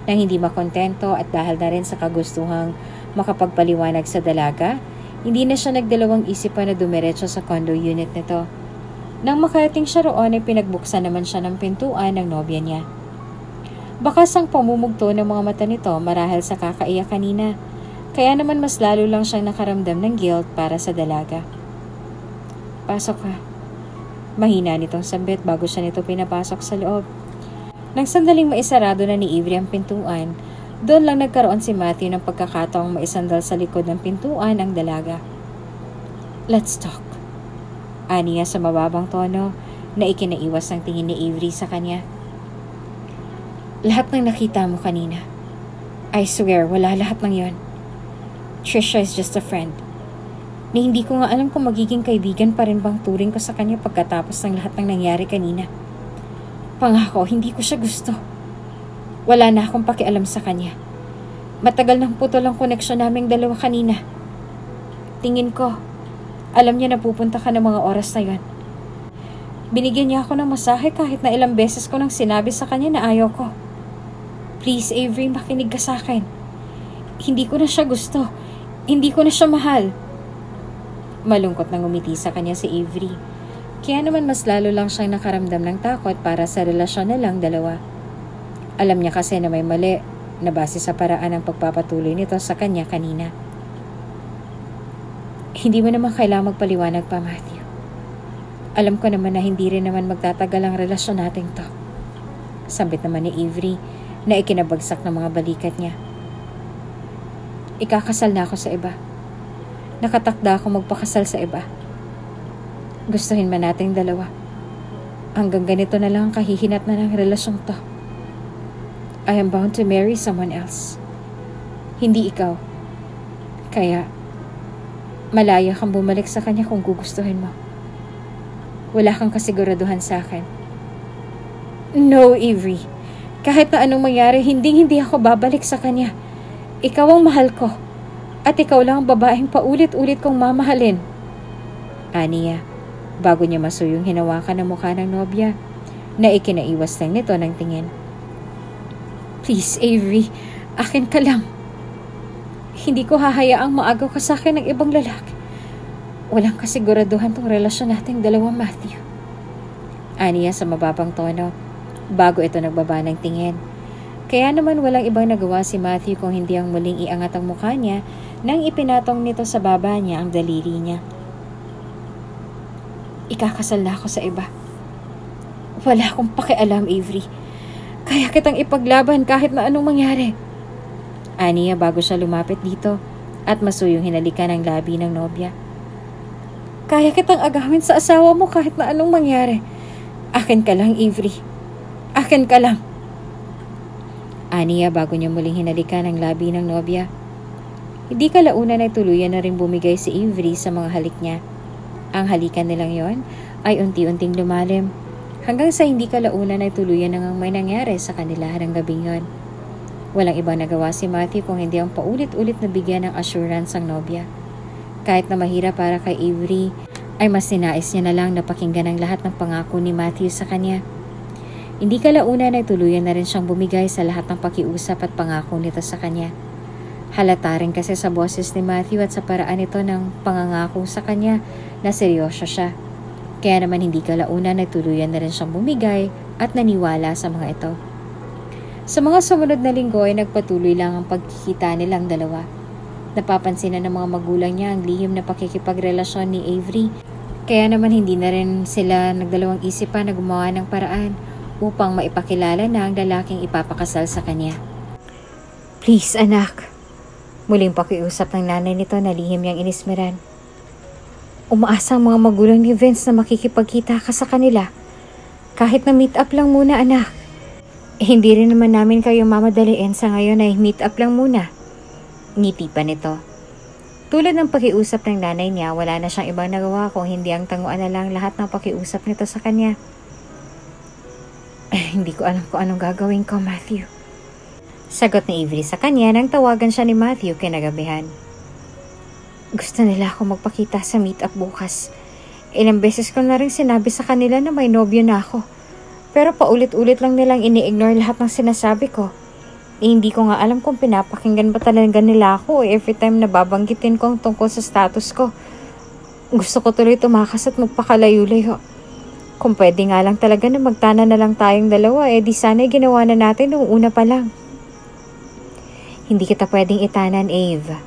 Nang hindi makontento at dahil na rin sa kagustuhang makapagpaliwanag sa dalaga, hindi na siya nagdalawang isip pa na dumiretso sa condo unit nito. Nang makarating siya roon ay pinagbuksan naman siya ng pintuan ng nobya niya. Bakas ang pamumugto ng mga mata nito marahil sa kakaiyak kanina, kaya naman mas lalo lang siyang nakaramdam ng guilt para sa dalaga. Pasok ka. Mahina nitong sambit bago siya nito pinapasok sa loob. Nang sandaling maisarado na ni Avery ang pintuan, doon lang nagkaroon si Matthew ng pagkakataong maisandal sa likod ng pintuan ang dalaga. Let's talk. Ani niya sa mababang tono na ikinaiwas ng tingin ni Avery sa kanya. Lahat ng nakita mo kanina. I swear, wala lahat ng yon. Trisha is just a friend. Ni hindi ko nga alam kung magiging kaibigan pa rin bang turing ko sa kanya pagkatapos ng lahat ng nangyari kanina. Pangako, hindi ko siya gusto. Wala na akong pakialam sa kanya. Matagal nang putol ang koneksyon naming dalawa kanina. Tingin ko, alam niya na pupunta ka ng mga oras na yon. Binigyan niya ako ng masahe kahit na ilang beses ko nang sinabi sa kanya na ayaw ko. Please, Avery, makinig ka sa akin. Hindi ko na siya gusto. Hindi ko na siya mahal. Malungkot nang umiti sa kanya si Avery. Kaya naman mas lalo lang siyang nakaramdam ng takot para sa relasyon na lang dalawa. Alam niya kasi na may mali na base sa paraan ng pagpapatuloy nito sa kanya kanina. Hindi mo naman kailangang magpaliwanag pa, Matthew. Alam ko naman na hindi rin naman magtatagal ang relasyon natin to. Sambit naman ni Avery na ikinabagsak ng mga balikat niya. Ikakasal na ako sa iba. Nakatakda ako magpakasal sa iba. Gustuhin man nating dalawa. Hanggang ganito na lang ang kahihinat na ng relasyong to. I am bound to marry someone else. Hindi ikaw. Kaya, malaya kang bumalik sa kanya kung gugustuhin mo. Wala kang kasiguraduhan sa akin. No, Avery. Kahit na anong mangyari, hindi ako babalik sa kanya. Ikaw ang mahal ko. At ikaw lang ang babaeng paulit-ulit kong mamahalin. Aniya, bago niya masuyong hinawakan ang mukha ng nobya, na ikinaiwas lang nito ng tingin. Please, Avery, akin ka lang. Hindi ko hahayaang maagaw ka sa akin ng ibang lalaki. Walang kasiguraduhan tong relasyon nating dalawa, Matthew. Aniya sa mababang tono, bago ito nagbaba ng tingin. Kaya naman walang ibang nagawa si Matthew kung hindi ang muling iangat ang mukha niya nang ipinatong nito sa baba niya ang daliri niya. Ikakasal na ako sa iba. Wala akong pakialam, Avery. Kaya kitang ipaglaban kahit na anong mangyari. Aniya bago siya lumapit dito at masuyong hinalikan ang labi ng nobya. Kaya kitang agawin sa asawa mo kahit na anong mangyari. Akin ka lang, Avery. Akin ka lang. Aniya bago niya muling hinalikan ang labi ng nobya. Hindi kalaunan ay tuluyan na rin bumigay si Avery sa mga halik niya. Ang halikan nilang yon ay unti-unting lumalim. Hanggang sa hindi kalaunan ay tuluyan na ngang may nangyari sa kanila ng gabing yon. Walang ibang nagawa si Matthew kung hindi ang paulit-ulit na bigyan ng assurance ang nobya. Kahit na mahirap para kay Avery, ay mas sinais niya na lang na pakinggan ang lahat ng pangako ni Matthew sa kanya. Hindi kalaunan ay tuluyan na rin siyang bumigay sa lahat ng pakiusap at pangako nito sa kanya. Halata rin kasi sa boses ni Matthew at sa paraan nito ng pangangako sa kanya na seryoso siya. Kaya naman hindi kalaunan ay tuluyan na rin siyang bumigay at naniwala sa mga ito. Sa mga sumunod na linggo ay nagpatuloy lang ang pagkikita nilang dalawa. Napapansin na ng mga magulang niya ang lihim na pakikipagrelasyon ni Avery. Kaya naman hindi na rin sila nagdalawang isip pa na gumawa ng paraan upang maipakilala na ang lalaking ipapakasal sa kanya. Please, anak. Muling pakiusap ng nanay nito na lihim niyang inismeran. Umaasa ang mga magulang ni Vince na makikipagkita ka sa kanila. Kahit na meet up lang muna, anak. Hindi rin naman namin kayo mamadaliin sa ngayon ay meet up lang muna. Ngiti pa nito. Tulad ng pakiusap ng nanay niya, wala na siyang ibang nagawa kung hindi ang tanguan na lang lahat ng pakiusap nito sa kanya. Hindi ko alam kung anong gagawin ko, Matthew. Sagot ni Avery sa kanya nang tawagan siya ni Matthew kinagabihan. Gusto nila ako magpakita sa meet-up bukas. Ilang beses ko na rin sinabi sa kanila na may nobyo na ako. Pero paulit-ulit lang nilang ini-ignore lahat ng sinasabi ko. Hindi ko nga alam kung pinapakinggan ba talaga nila ako every time na babanggitin ko ang tungkol sa status ko. Gusto ko tuloy tumakas at magpakalayo-layo. Kung pwede nga lang talaga na magtana na lang tayong dalawa, di sana'y ginawa na natin noong una pa lang. Hindi kita pwedeng itanan, Ave.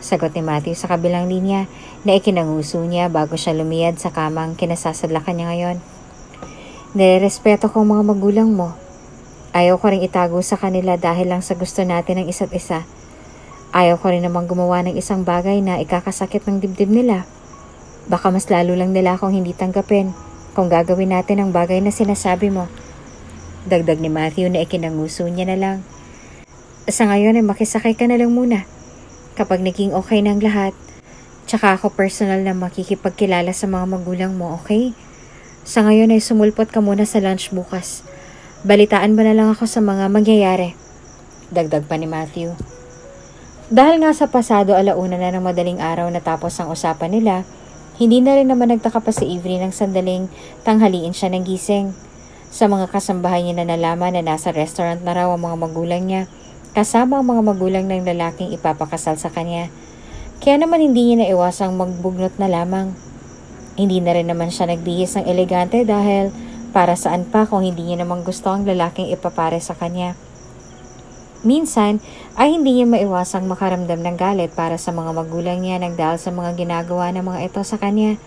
Sagot ni Matthew sa kabilang linya na ikinanguso niya bago siya lumiyad sa kamang kinasasadlakan niya ngayon. Nirerespeto ko ang mga magulang mo. Ayaw ko rin itago sa kanila dahil lang sa gusto natin ng isa't isa. Ayaw ko rin namang gumawa ng isang bagay na ikakasakit ng dibdib nila. Baka mas lalo lang nila akong hindi tanggapin kung gagawin natin ang bagay na sinasabi mo. Dagdag ni Matthew na ikinanguso niya na lang. Sa ngayon ay makisakay ka na lang muna. Kapag naging okay na ang lahat, tsaka ako personal na makikipagkilala sa mga magulang mo, okay? Sa ngayon ay sumulpot ka muna sa lunch bukas. Balitaan mo na lang ako sa mga mangyayari. Dagdag pa ni Matthew. Dahil nga sa pasado 1:00 na ng madaling araw natapos ang usapan nila, hindi na rin naman nagtaka pa si Avery ng sandaling tanghaliin siya ng gising. Sa mga kasambahay niya na nalaman na nasa restaurant na raw ang mga magulang niya, kasama ang mga magulang ng lalaking ipapakasal sa kanya. Kaya naman hindi niya naiwasang magbugnot na lamang. Hindi na rin naman siya nagbihis ng elegante dahil para saan pa kung hindi niya namang gusto ang lalaking ipapare sa kanya. Minsan ay hindi niya maiwasang makaramdam ng galit para sa mga magulang niya nang dahil sa mga ginagawa ng mga ito sa kanya.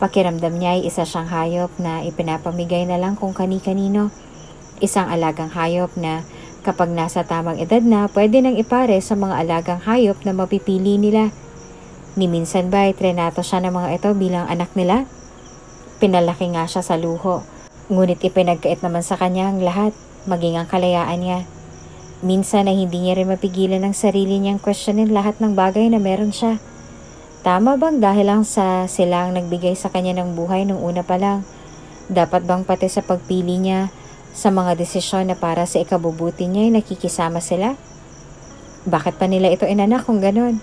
Pakiramdam niya ay isa siyang hayop na ipinapamigay na lang kung kani-kanino. Isang alagang hayop na kapag nasa tamang edad na pwede nang ipare sa mga alagang hayop na mapipili nila. Ni minsan ba trenato siya ng mga ito bilang anak nila? Pinalaki nga siya sa luho. Ngunit ipinagkait naman sa kanya ang lahat, maging ang kalayaan niya. Minsan ay hindi niya rin mapigilan ang sarili niyang questionin lahat ng bagay na meron siya. Tama bang dahil lang sa sila ang nagbigay sa kanya ng buhay nung una pa lang? Dapat bang pati sa pagpili niya sa mga desisyon na para sa ikabubuti niya ay nakikisama sila? Bakit pa nila ito inanak kung ganon?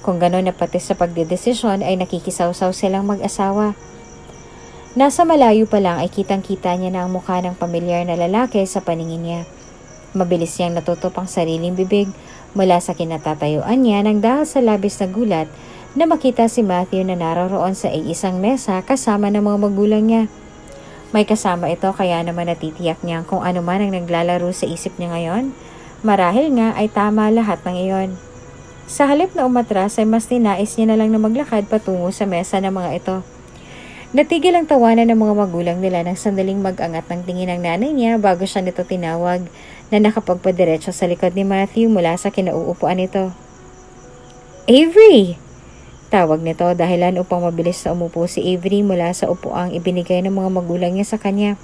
Kung ganon na pati sa pagdedesisyon ay nakikisawsaw silang mag-asawa. Nasa malayo pa lang ay kitang-kita niya na ang mukha ng pamilyar na lalaki sa paningin niya. Mabilis niyang natutup ang sariling bibig mula sa kinatatayuan niya nang dahil sa labis na gulat na makita si Matthew na naroroon sa isang mesa kasama ng mga magulang niya. May kasama ito kaya naman natitiyak niya kung ano man ang naglalaro sa isip niya ngayon. Marahil nga ay tama lahat ng iyon. Sa halip na umatras ay mas ninais niya na lang na maglakad patungo sa mesa ng mga ito. Natigil ang tawanan ng mga magulang nila nang sandaling mag-angat ng tingin ng nanay niya bago siya nito tinawag na nakapagpadiretso sa likod ni Matthew mula sa kinauupuan nito. Avery! Tawag nito dahilan upang mabilis na umupo si Avery mula sa upuang ibinigay ng mga magulang niya sa kanya.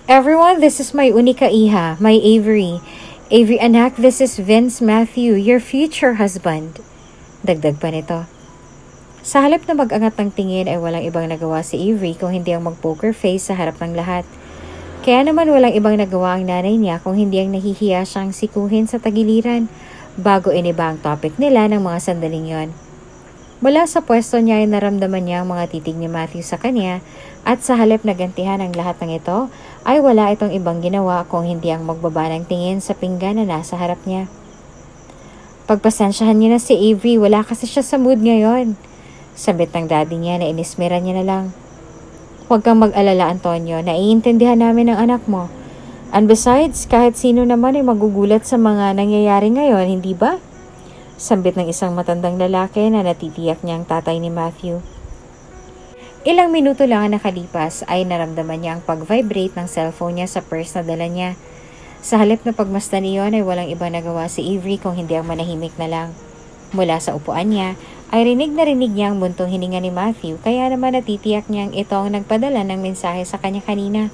Everyone, this is my unika iha, my Avery. Avery anak, this is Vince Matthew, your future husband. Dagdag pa nito. Sa halip na mag-angat ng tingin ay walang ibang nagawa si Avery kung hindi ang mag-poker face sa harap ng lahat. Kaya naman walang ibang nagawa ang nanay niya kung hindi ang nahihiya siyang sikuhin sa tagiliran bago iniba ang topic nila ng mga sandaling yon. Mula sa pwesto niya ay naramdaman niya ang mga titig ni Matthew sa kanya at sa halip na gantihan ang lahat ng ito ay wala itong ibang ginawa kung hindi ang magbaba ng tingin sa pinggan na nasa harap niya. Pagpasensyahan niya na si Avery, wala kasi siya sa mood ngayon. Sabit ng daddy niya na inismera niya na lang. Huwag kang mag-alala, Antonio, naiintindihan namin ang anak mo. And besides, kahit sino naman ay magugulat sa mga nangyayari ngayon, hindi ba? Sambit ng isang matandang lalaki na natitiyak niyang tatay ni Matthew. Ilang minuto lang ang nakalipas ay naramdaman niya ang pag-vibrate ng cellphone niya sa purse na dala niya. Sa halip na pagmasdan niyon ay walang iba nagawa si Avery kung hindi ang manahimik na lang. Mula sa upuan niya ay rinig niya ang buntong hininga ni Matthew kaya naman natitiyak niyang ito ang nagpadala ng mensahe sa kanya kanina.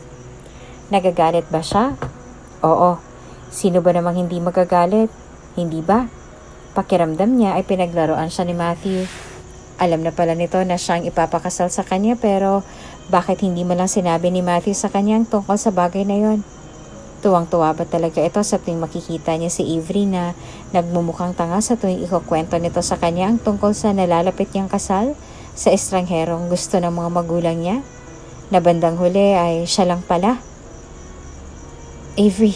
Nagagalit ba siya? Oo. Sino ba namang hindi magagalit? Hindi ba? Pakiramdam niya ay pinaglaruan siya ni Matthew. Alam na pala nito na siyang ipapakasal sa kanya pero bakit hindi mo lang sinabi ni Matthew sa kanya ang tungkol sa bagay na yon? Tuwang-tuwa ba talaga ito sa tuwing makikita niya si Avery na nagmumukhang tanga sa tuwing ikukwento nito sa kanya ang tungkol sa nalalapit niyang kasal sa estrangherong gusto ng mga magulang niya? Na bandang huli ay siya lang pala. Avery,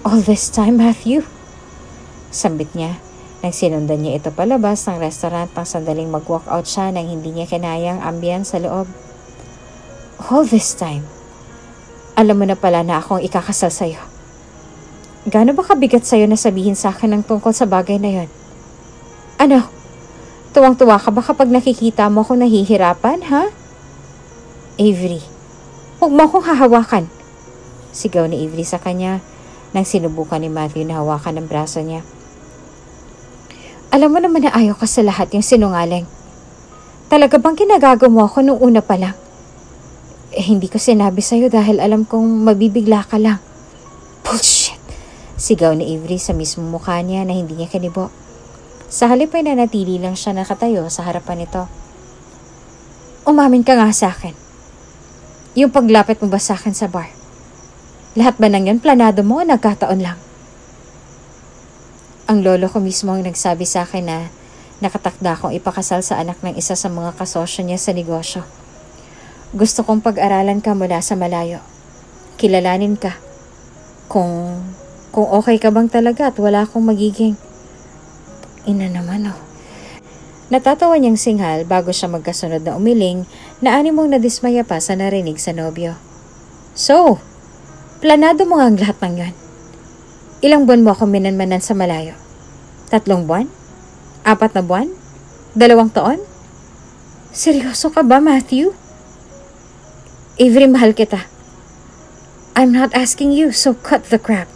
all this time, Matthew? Sambit niya nang sinundan niya ito palabas ng restaurant nang sandaling mag-walk out siya nang hindi niya kinayang ambience sa loob. All this time? Alam mo na pala na akong ikakasal sa'yo. Gaano ba kabigat sa'yo na sabihin sa akin ng tungkol sa bagay na yon? Ano? Tuwang-tuwa ka ba kapag nakikita mo akong nahihirapan, ha? Avery, huwag mo akong hahawakan. Sigaw ni Avery sa kanya nang sinubukan ni Matthew na hawakan ang braso niya. Alam mo naman na ayaw ka sa lahat yung sinungaling. Talaga bang kinagago mo ako nung una pa lang? Hindi ko sinabi sa'yo dahil alam kong mabibigla ka lang. Bullshit! Sigaw ni Avery sa mismong mukha niya na hindi niya kinibo. Sa halip ay nanatili lang siya nakatayo sa harapan nito. Umamin ka nga sa akin. Yung paglapit mo ba sa akin sa bar? Lahat ba ng yan planado mo o nagkataon lang? Ang lolo ko mismo ang nagsabi sa akin na nakatakda akong ipakasal sa anak ng isa sa mga kasosyo niya sa negosyo. Gusto kong pag-aralan ka mula sa malayo. Kilalanin ka. Kung okay ka bang talaga at wala akong magiging... Ina naman oh. Natatawa niyang singhal bago siya magkasunod na umiling na animong nadismaya pa sa narinig sa nobyo. So, planado mo nga ang lahat ng yan. Ilang buwan mo ako minanmanan sa malayo? 3 buwan? 4 na buwan? 2 taon? Seryoso ka ba, Matthew? Avery, mahal kita. I'm not asking you, so cut the crap.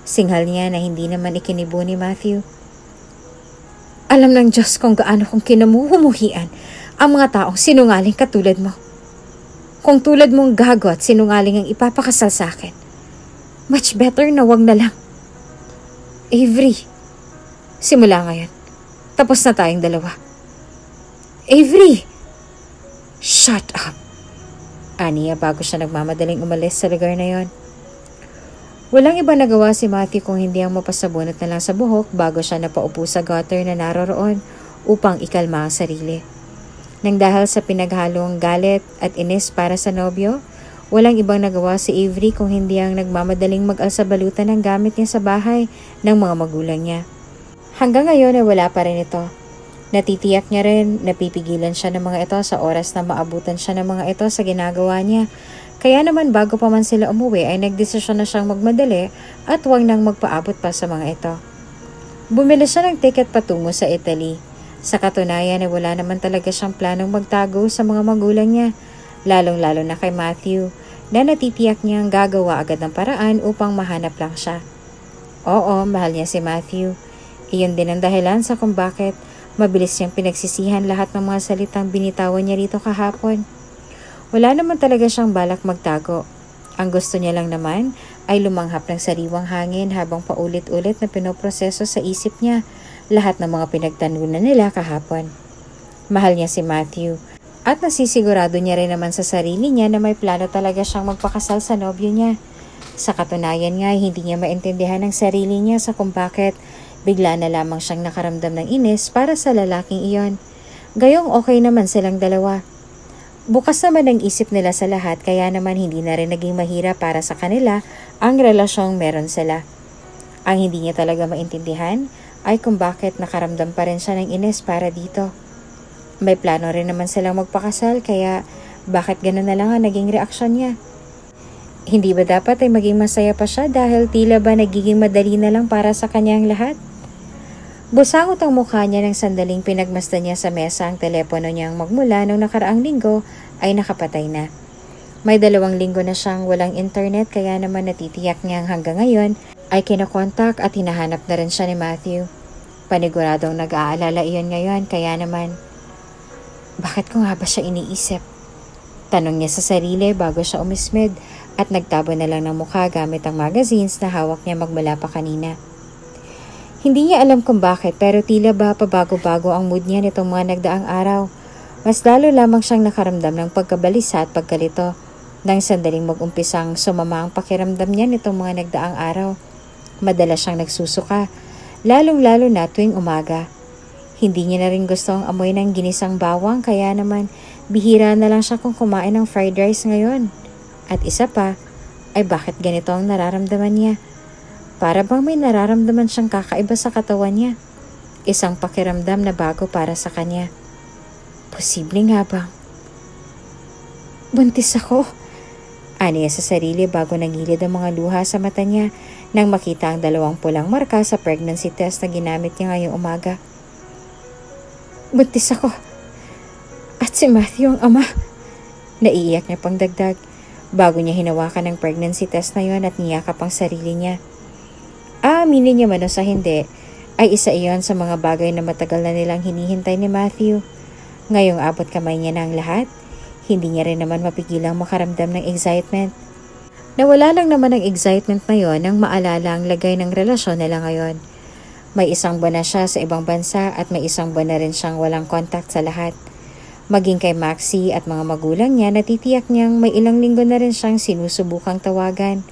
Singhal niya na hindi naman ikinibo ni Matthew. Alam ng Diyos kung gaano kong kinamumuhian ang mga taong sinungaling katulad mo. Kung tulad mong gago at sinungaling ang ipapakasal sa akin, much better na wag na lang. Avery, simula ngayon, tapos na tayong dalawa. Avery! Shut up! Aniya bago siya nagmamadaling umalis sa lugar na yon. Walang iba nagawa si Matthew kung hindi ang mapasabunot na lang sa buhok bago siya napaupo sa gutter na naroroon upang ikalma ang sarili. Nang dahil sa pinaghalong galit at inis para sa nobyo, walang ibang nagawa si Avery kung hindi ang nagmamadaling mag-alsabalutan ng gamit niya sa bahay ng mga magulang niya. Hanggang ngayon ay wala pa rin ito. Natitiyak niya rin napipigilan siya ng mga ito sa oras na maabutan siya ng mga ito sa ginagawa niya. Kaya naman bago pa man sila umuwi ay nagdesisyon na siyang magmadali at huwag nang magpaabot pa sa mga ito. Bumili siya ng ticket patungo sa Italy. Sa katunayan ay wala naman talaga siyang planong magtago sa mga magulang niya, lalong-lalo na kay Matthew, na natitiyak niyang gagawa agad ng paraan upang mahanap lang siya. Oo, mahal niya si Matthew. Iyon din ang dahilan sa kung bakit mabilis niyang pinagsisihan lahat ng mga salitang binitawan niya rito kahapon. Wala naman talaga siyang balak magtago. Ang gusto niya lang naman ay lumanghap ng sariwang hangin habang paulit-ulit na pinoproseso sa isip niya lahat ng mga pinagtanunan nila kahapon. Mahal niya si Matthew at nasisigurado niya rin naman sa sarili niya na may plano talaga siyang magpakasal sa nobyo niya. Sa katunayan nga, hindi niya maintindihan ang sarili niya sa kung bakit bigla na lamang siyang nakaramdam ng inis para sa lalaking iyon. Gayong okay naman silang dalawa. Bukas naman ang isip nila sa lahat kaya naman hindi na rin naging mahirap para sa kanila ang relasyong meron sila. Ang hindi niya talaga maintindihan ay kung bakit nakaramdam pa rin siya ng inis para dito. May plano rin naman silang magpakasal kaya bakit gano'n na lang ang naging reaksyon niya? Hindi ba dapat ay maging masaya pa siya dahil tila ba nagiging madali na lang para sa kanyang lahat? Busangot ang mukha niya ng sandaling pinagmasdan niya sa mesa ang telepono niyang magmula noong nakaraang linggo ay nakapatay na. May 2 linggo na siyang walang internet kaya naman natitiyak niyang hanggang ngayon ay kinokontak at hinahanap na rin siya ni Matthew. Paniguradong nag-aalala iyon ngayon kaya naman, bakit ko nga ba siya iniisip? Tanong niya sa sarili bago siya umismid at nagtabo na lang ng mukha gamit ang magazines na hawak niya magmula pa kanina. Hindi niya alam kung bakit pero tila ba pabago-bago ang mood niya nitong mga nagdaang araw. Mas lalo lamang siyang nakaramdam ng pagkabalisa at pagkalito nang sandaling mag-umpisang sumama ang pakiramdam niya nitong mga nagdaang araw. Madalas siyang nagsusuka, lalong-lalo na tuwing umaga. Hindi niya na rin gusto ang amoy ng ginisang bawang kaya naman bihira na lang siya kung kumain ng fried rice ngayon. At isa pa, ay bakit ganito ang nararamdaman niya? Para bang may nararamdaman siyang kakaiba sa katawan niya. Isang pakiramdam na bago para sa kanya. Posible nga bang buntis ako? Aniya sa sarili bago nagilid ang mga luha sa mata niya nang makita ang 2 pulang marka sa pregnancy test na ginamit niya ngayong umaga. Buntis ako. At si Matthew ang ama. Naiiyak niya pang dagdag bago niya hinawakan ang pregnancy test na yon at niyakap ang sarili niya. Aaminin niya man o sa hindi, ay isa iyon sa mga bagay na matagal na nilang hinihintay ni Matthew. Ngayong abot kamay niya na ang lahat, hindi niya rin naman mapigilang makaramdam ng excitement. Nawala lang naman ang excitement na yon nang maalala ang lagay ng relasyon nila ngayon. May 1 buwan na siya sa ibang bansa at may 1 buwan na rin siyang walang contact sa lahat. Maging kay Maxie at mga magulang niya, natitiyak niyang may ilang linggo na rin siyang sinusubukang tawagan.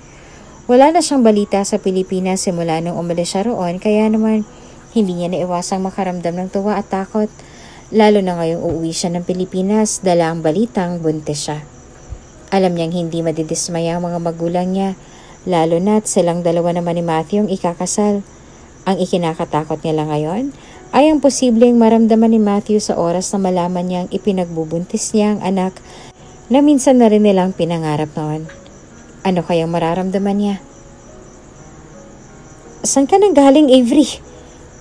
Wala na siyang balita sa Pilipinas simula nung umalis siya roon kaya naman hindi niya naiwasang makaramdam ng tuwa at takot. Lalo na ngayong uuwi siya ng Pilipinas dala ang balitang buntis siya. Alam niyang hindi madidismaya ang mga magulang niya, lalo na't silang 2 naman ni Matthew ang ikakasal. Ang ikinakatakot niya lang ngayon ay ang posibleng maramdaman ni Matthew sa oras na malaman niyang ipinagbubuntis niya ang anak na minsan na rin nilang pinangarap noon. Ano kayang mararamdaman niya? Saan ka nang galing, Avery?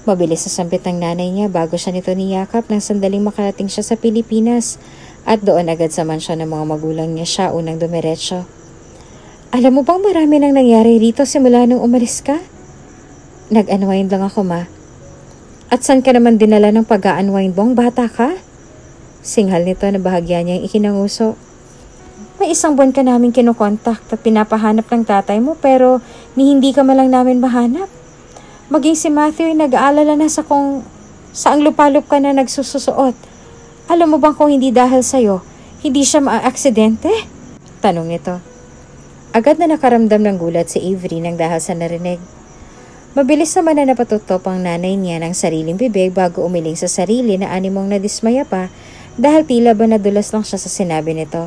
Mabilis na sampit ng nanay niya bago siya nito niyakap nang sandaling makarating siya sa Pilipinas at doon agad sa mansyon ng mga magulang niya siya unang dumiretso. Alam mo bang marami nang nangyari rito simula nung umalis ka? Nag-unwind lang ako, ma. At saan ka naman dinala ng pag-a-unwind mo, bata ka? Singhal nito na bahagya niyang ikinanguso. May 1 buwan ka namin kinokontak at pinapahanap ng tatay mo pero ni hindi ka malang namin mahanap. Maging si Matthew ay nag-aalala na sa kung saang lupalop ka na nagsususuot. Alam mo bang kung hindi dahil sa'yo, hindi siya maa-aksidente? Tanong nito. Agad na nakaramdam ng gulat si Avery nang dahil sa narinig. Mabilis naman na napatutop ang nanay niya ng sariling bibig bago umiling sa sarili na animong nadismaya pa dahil tila ba nadulas lang siya sa sinabi nito.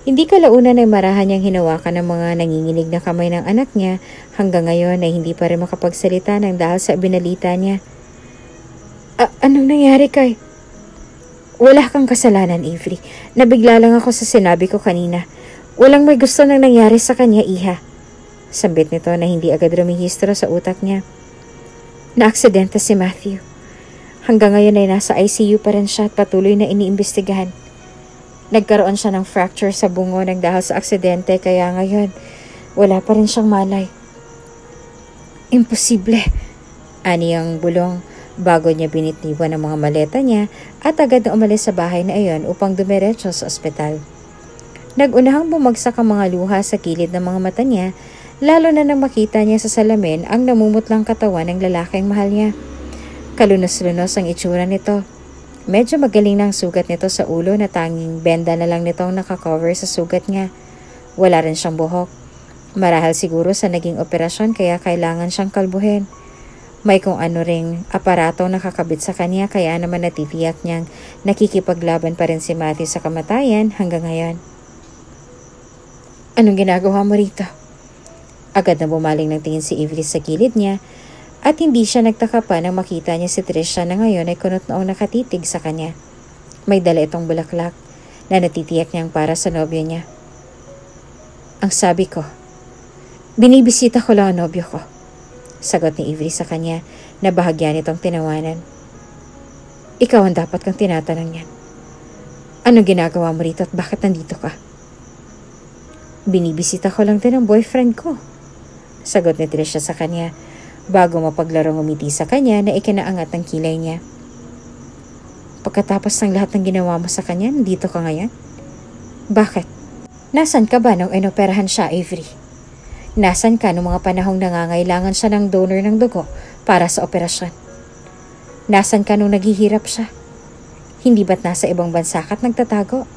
Hindi kalaunan ay marahan niyang hinawakan ng mga nanginginig na kamay ng anak niya hanggang ngayon ay hindi pa rin makapagsalita nang dahil sa binalita niya. Anong nangyari kay? Wala kang kasalanan, Avery. Nabigla lang ako sa sinabi ko kanina. Walang may gusto nang nangyari sa kanya, iha. Sambit nito na hindi agad rumihistro sa utak niya. Na-aksidente si Matthew. Hanggang ngayon ay nasa ICU pa rin siya at patuloy na iniimbestigahan. Nagkaroon siya ng fracture sa bungo ng dahil sa aksidente kaya ngayon wala pa rin siyang malay. Imposible, ani ang bulong bago niya binitniwan ang mga maleta niya at agad na umalis sa bahay na iyon upang dumiretso sa ospital. Nagunahang bumagsak ang mga luha sa kilid ng mga mata niya lalo na nang makita niya sa salamin ang namumutlang katawan ng lalaking mahal niya. Kalunos-lunos ang itsura nito. Medyo magaling na ang sugat nito sa ulo na tanging benda na lang nitong nakakover sa sugat niya. Wala rin siyang buhok. Marahil siguro sa naging operasyon kaya kailangan siyang kalbuhin. May kung ano ring aparato nakakabit sa kanya kaya naman natitiyak niyang nakikipaglaban pa rin si Matthew sa kamatayan hanggang ngayon. Anong ginagawa mo rito? Agad na bumaling ng tingin si Avery sa gilid niya at hindi siya nagtaka pa nang makita niya si Trisha na ngayon ay kunot noong nakatitig sa kanya. May dala itong bulaklak na natitiyak niyang para sa nobyo niya. Ang sabi ko, binibisita ko lang ang nobyo ko. Sagot ni Avery sa kanya na bahagya nitong tinawanan. Ikaw ang dapat kang tinatanong yan. Anong ginagawa mo rito at bakit nandito ka? Binibisita ko lang din ang boyfriend ko. Sagot ni Trisha sa kanya bago mapaglarong umiti sa kanya na ikinaangat ng kilay niya. Pagkatapos ng lahat ng ginawa mo sa kanya, nandito ka ngayon? Bakit? Nasaan ka ba nung inoperahan siya, Avery? Nasaan ka nung mga panahong nangangailangan siya ng donor ng dugo para sa operasyon? Nasaan ka nung naghihirap siya? Hindi ba't nasa ibang bansa ka at nagtatago?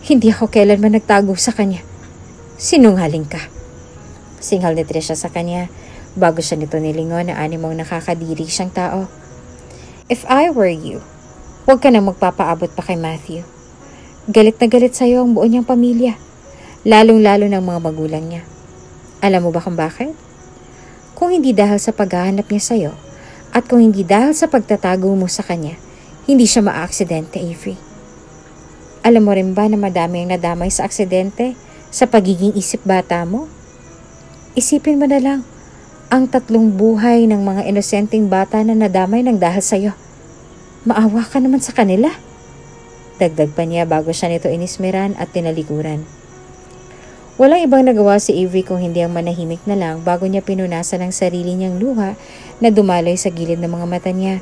Hindi ako kailanman nagtago sa kanya. Sinungaling ka. Singhal ni Trisha sa kanya bago siya nito nilingon na animong nakakadiri siyang tao. If I were you, huwag ka nang magpapaabot pa kay Matthew. Galit na galit sa'yo ang buo niyang pamilya, lalong-lalo ng mga magulang niya. Alam mo ba kung bakit? Kung hindi dahil sa paghahanap niya sa'yo, at kung hindi dahil sa pagtatago mo sa kanya, hindi siya maa-aksidente, Avery. Alam mo rin ba na madami ang nadamay sa aksidente sa pagiging isip bata mo? Isipin mo na lang, ang 3 buhay ng mga inosenteng bata na nadamay ng dahil sa'yo. Maawa ka naman sa kanila. Dagdag pa niya bago siya nito inismeran at tinalikuran. Walang ibang nagawa si Avery kung hindi ang manahimik na lang bago niya pinunasan ang sarili niyang luha na dumaloy sa gilid ng mga mata niya.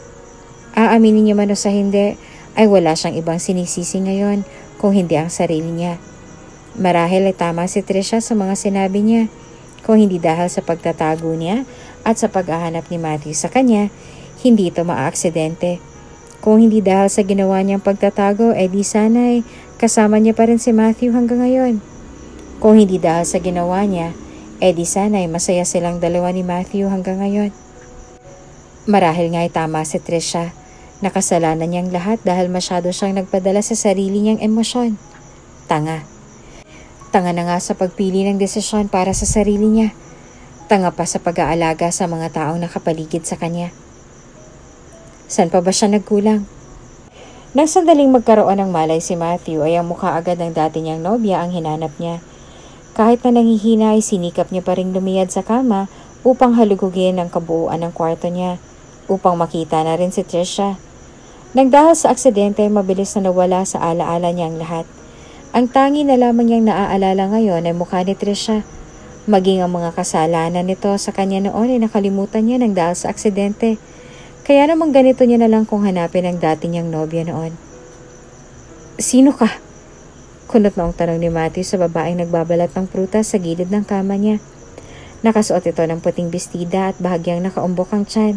Aaminin niya man o sa hindi, ay wala siyang ibang sinisisi ngayon kung hindi ang sarili niya. Marahil ay tama si Trisha sa mga sinabi niya. Kung hindi dahil sa pagtatago niya at sa paghahanap ni Matthew sa kanya, hindi ito maa-aksidente. Kung hindi dahil sa ginawa niyang pagtatago, di sana'y kasama niya pa rin si Matthew hanggang ngayon. Kung hindi dahil sa ginawa niya, di sana'y masaya silang dalawa ni Matthew hanggang ngayon. Marahil nga'y tama si Trisha. Nakasalanan niyang lahat dahil masyado siyang nagpadala sa sarili niyang emosyon. Tanga. Tanga na nga sa pagpili ng desisyon para sa sarili niya. Tanga pa sa pag-aalaga sa mga taong nakapaligid sa kanya. Saan pa ba siya nagkulang? Nang sandaling magkaroon ng malay si Matthew ay ang mukha agad ng dati niyang nobya ang hinanap niya. Kahit na nanghihina ay sinikap niya pa ring lumiyad sa kama upang halugugin ang kabuuan ng kwarto niya upang makita na rin si Trisha. Nang dahil sa aksidente ay mabilis na nawala sa alaala niya ang lahat. Ang tangi na lamang niyang naaalala ngayon ay mukha ni Trisha. Maging ang mga kasalanan nito sa kanya noon ay nakalimutan niya nang dahil sa aksidente. Kaya naman ganito niya na lang kung hanapin ang dati niyang nobya noon. Sino ka? Kunot noong tanong ni Matthew sa babaeng nagbabalat ng prutas sa gilid ng kama niya. Nakasuot ito ng puting bestida at bahagyang nakaumbok ang tiyan.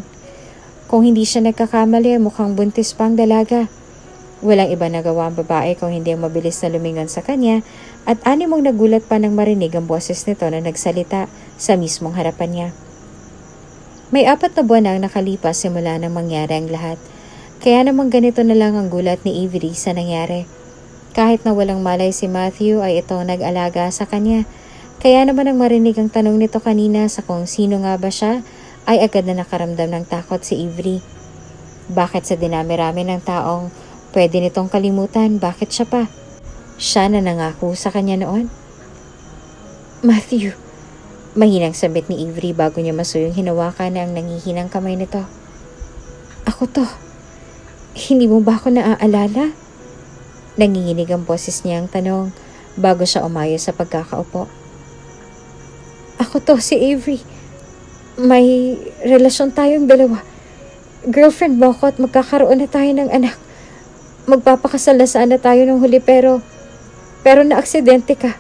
Kung hindi siya nagkakamali, mukhang buntis pang dalaga. Walang iba nagawa ang babae kung hindi ang mabilis na lumingon sa kanya at animong nagulat pa nang marinig ang boses nito na nagsalita sa mismong harapan niya. May 4 na buwan ang nakalipas simula nang mangyari ang lahat. Kaya namang ganito na lang ang gulat ni Avery sa nangyari. Kahit na walang malay si Matthew ay ito nag-alaga sa kanya. Kaya naman ang marinig ang tanong nito kanina sa kung sino nga ba siya ay agad na nakaramdam ng takot si Avery. Bakit sa dinami-rami ng taong pwede nitong kalimutan, bakit siya pa? Siya na nangako sa kanya noon. Matthew, mahinang sabit ni Avery bago niya masuyong hinawakan na ang nangihinang kamay nito. Ako to. Hindi mo ba ako naaalala? Nanginginig ang boses niya ang tanong bago siya umayo sa pagkakaupo. Ako to, si Avery. May relasyon tayong dalawa. Girlfriend mo ako at magkakaroon na tayo ng anak. Magpapakasal na sana tayo ng huli pero na-aksidente ka.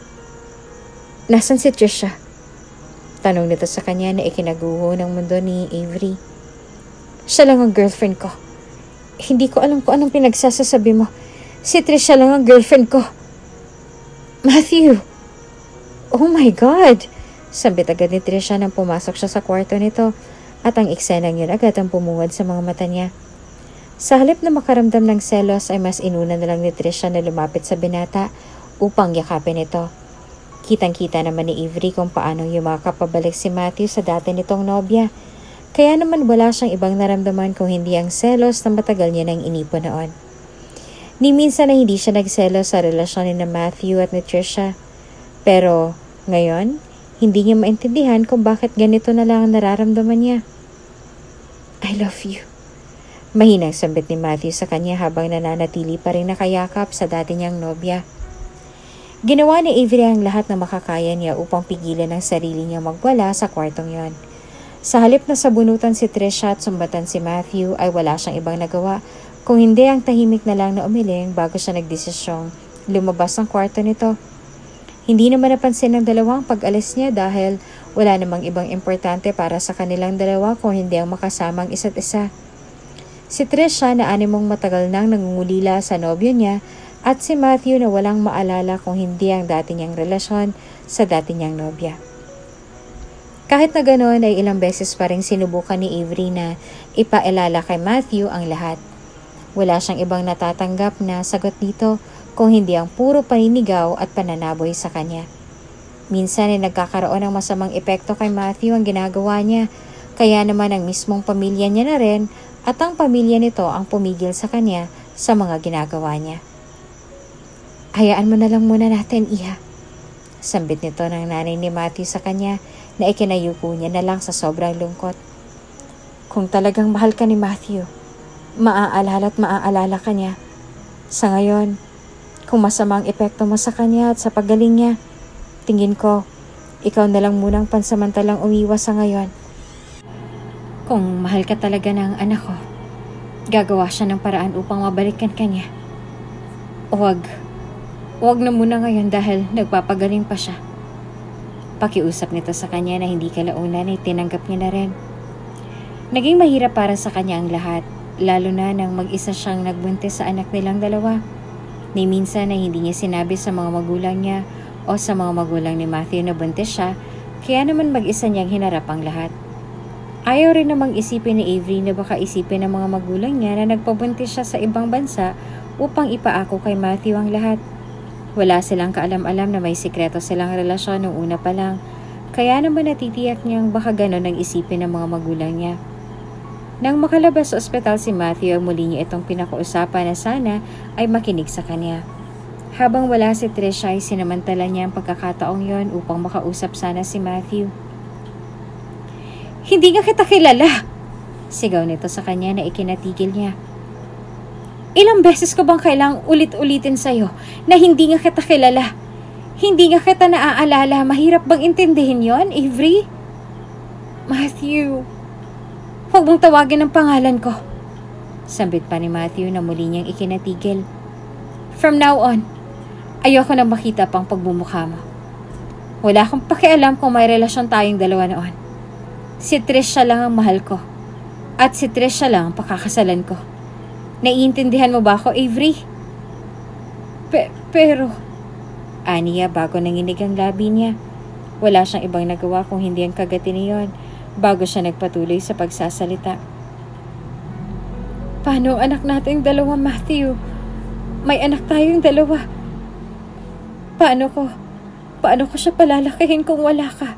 Nasaan si Trisha? Tanong nito sa kanya na ikinaguho ng mundo ni Avery. Siya lang ang girlfriend ko. Hindi ko alam kung anong pinagsasasabi mo. Si Trisha lang ang girlfriend ko. Matthew! Oh my God! Sambit agad ni Trisha nang pumasok siya sa kwarto nito at ang eksenang yun agad ang pumungad sa mga mata niya. Sa halip na makaramdam ng selos ay mas inuna na lang ni Trisha na lumapit sa binata upang yakapin ito. Kitang-kita naman ni Avery kung paano yumakap pabalik si Matthew sa dati nitong nobya. Kaya naman wala siyang ibang naramdaman kung hindi ang selos na matagal niya nang inipon noon. Ni minsan na hindi siya nagselos sa relasyon ni Matthew at ni Trisha. Pero ngayon, hindi niya maintindihan kung bakit ganito na lang ang nararamdaman niya. I love you. Mahinang sambit ni Matthew sa kanya habang nananatili pa rin nakayakap sa dati niyang nobya. Ginawa ni Avery ang lahat na makakaya niya upang pigilan ang sarili niya magwala sa kwartong yon. Sa halip na sabunutan si Trisha at sumbatan si Matthew ay wala siyang ibang nagawa kung hindi ang tahimik na lang na umiling bago siya nagdesisyong lumabas ng kwarto nito. Hindi naman napansin ng dalawang pag-alis niya dahil wala namang ibang importante para sa kanilang dalawa kung hindi ang makasamang isa't isa. Si Trisha na animong matagal nang nangungulila sa nobyo niya at si Matthew na walang maalala kung hindi ang dati niyang relasyon sa dati niyang nobya. Kahit na ganoon ay ilang beses pa rin sinubukan ni Avery na ipaalala kay Matthew ang lahat. Wala siyang ibang natatanggap na sagot dito kung hindi ang puro paninigaw at pananaboy sa kanya. Minsan ay nagkakaroon ng masamang epekto kay Matthew ang ginagawa niya, kaya naman ang mismong pamilya niya na rin at ang pamilya nito ang pumigil sa kanya sa mga ginagawa niya. Hayaan mo na lang muna natin, Iha. Sambit nito ng nanay ni Matthew sa kanya na ikinayuko niya na lang sa sobrang lungkot. Kung talagang mahal ka ni Matthew, maaalala at maaalala ka niya. Sa ngayon, kung masamang epekto mo sa kanya at sa paggaling niya, tingin ko, ikaw na lang munang pansamantalang umiwas sa ngayon. Kung mahal ka talaga ng anak ko, gagawa siya ng paraan upang mabalikan ka niya. Huwag na muna ngayon dahil nagpapagaling pa siya. Pakiusap nito sa kanya na hindi kalaunan ay tinanggap niya na rin. Naging mahirap para sa kanya ang lahat, lalo na nang mag-isa siyang nagbuntis sa anak nilang dalawa. Ni minsan ay hindi niya sinabi sa mga magulang niya o sa mga magulang ni Matthew na buntis siya, kaya naman mag-isa niyang hinarap ang lahat. Ayaw rin namang isipin ni Avery na baka isipin ng mga magulang niya na nagpabuntis siya sa ibang bansa upang ipaako kay Matthew ang lahat. Wala silang kaalam-alam na may sikreto silang relasyon nung una pa lang, kaya naman natitiyak niyang baka ganon ang isipin ng mga magulang niya. Nang makalabas sa ospital si Matthew, muli niya itong pinakausapan na sana ay makinig sa kanya. Habang wala si Trisha ay sinamantala niya ang pagkakataong yon upang makausap sana si Matthew. Hindi nga kita kilala! Sigaw nito sa kanya na ikinatigil niya. Ilang beses ko bang kailangang ulit-ulitin sa'yo na hindi nga kita kilala? Hindi nga kita naaalala, mahirap bang intindihin yon, Avery? Matthew, Huwag mong tawagin ang pangalan ko. Sambit pa ni Matthew na muli niyang ikinatigil. From now on, ayoko na makita pang pagmumukha mo. Wala akong pakialam kung may relasyon tayong dalawa noon. Si Trisha lang ang mahal ko. At si Trisha lang ang pakakasalan ko. Naiintindihan mo ba ako, Avery? Pero... Aniya bago nanginig ang labi niya. Wala siyang ibang nagawa kung hindi ang kagati niyon bago siya nagpatuloy sa pagsasalita. Paano ang anak nating dalawa, Matthew? May anak tayong dalawa. Paano ko siya palalakihin kung wala ka?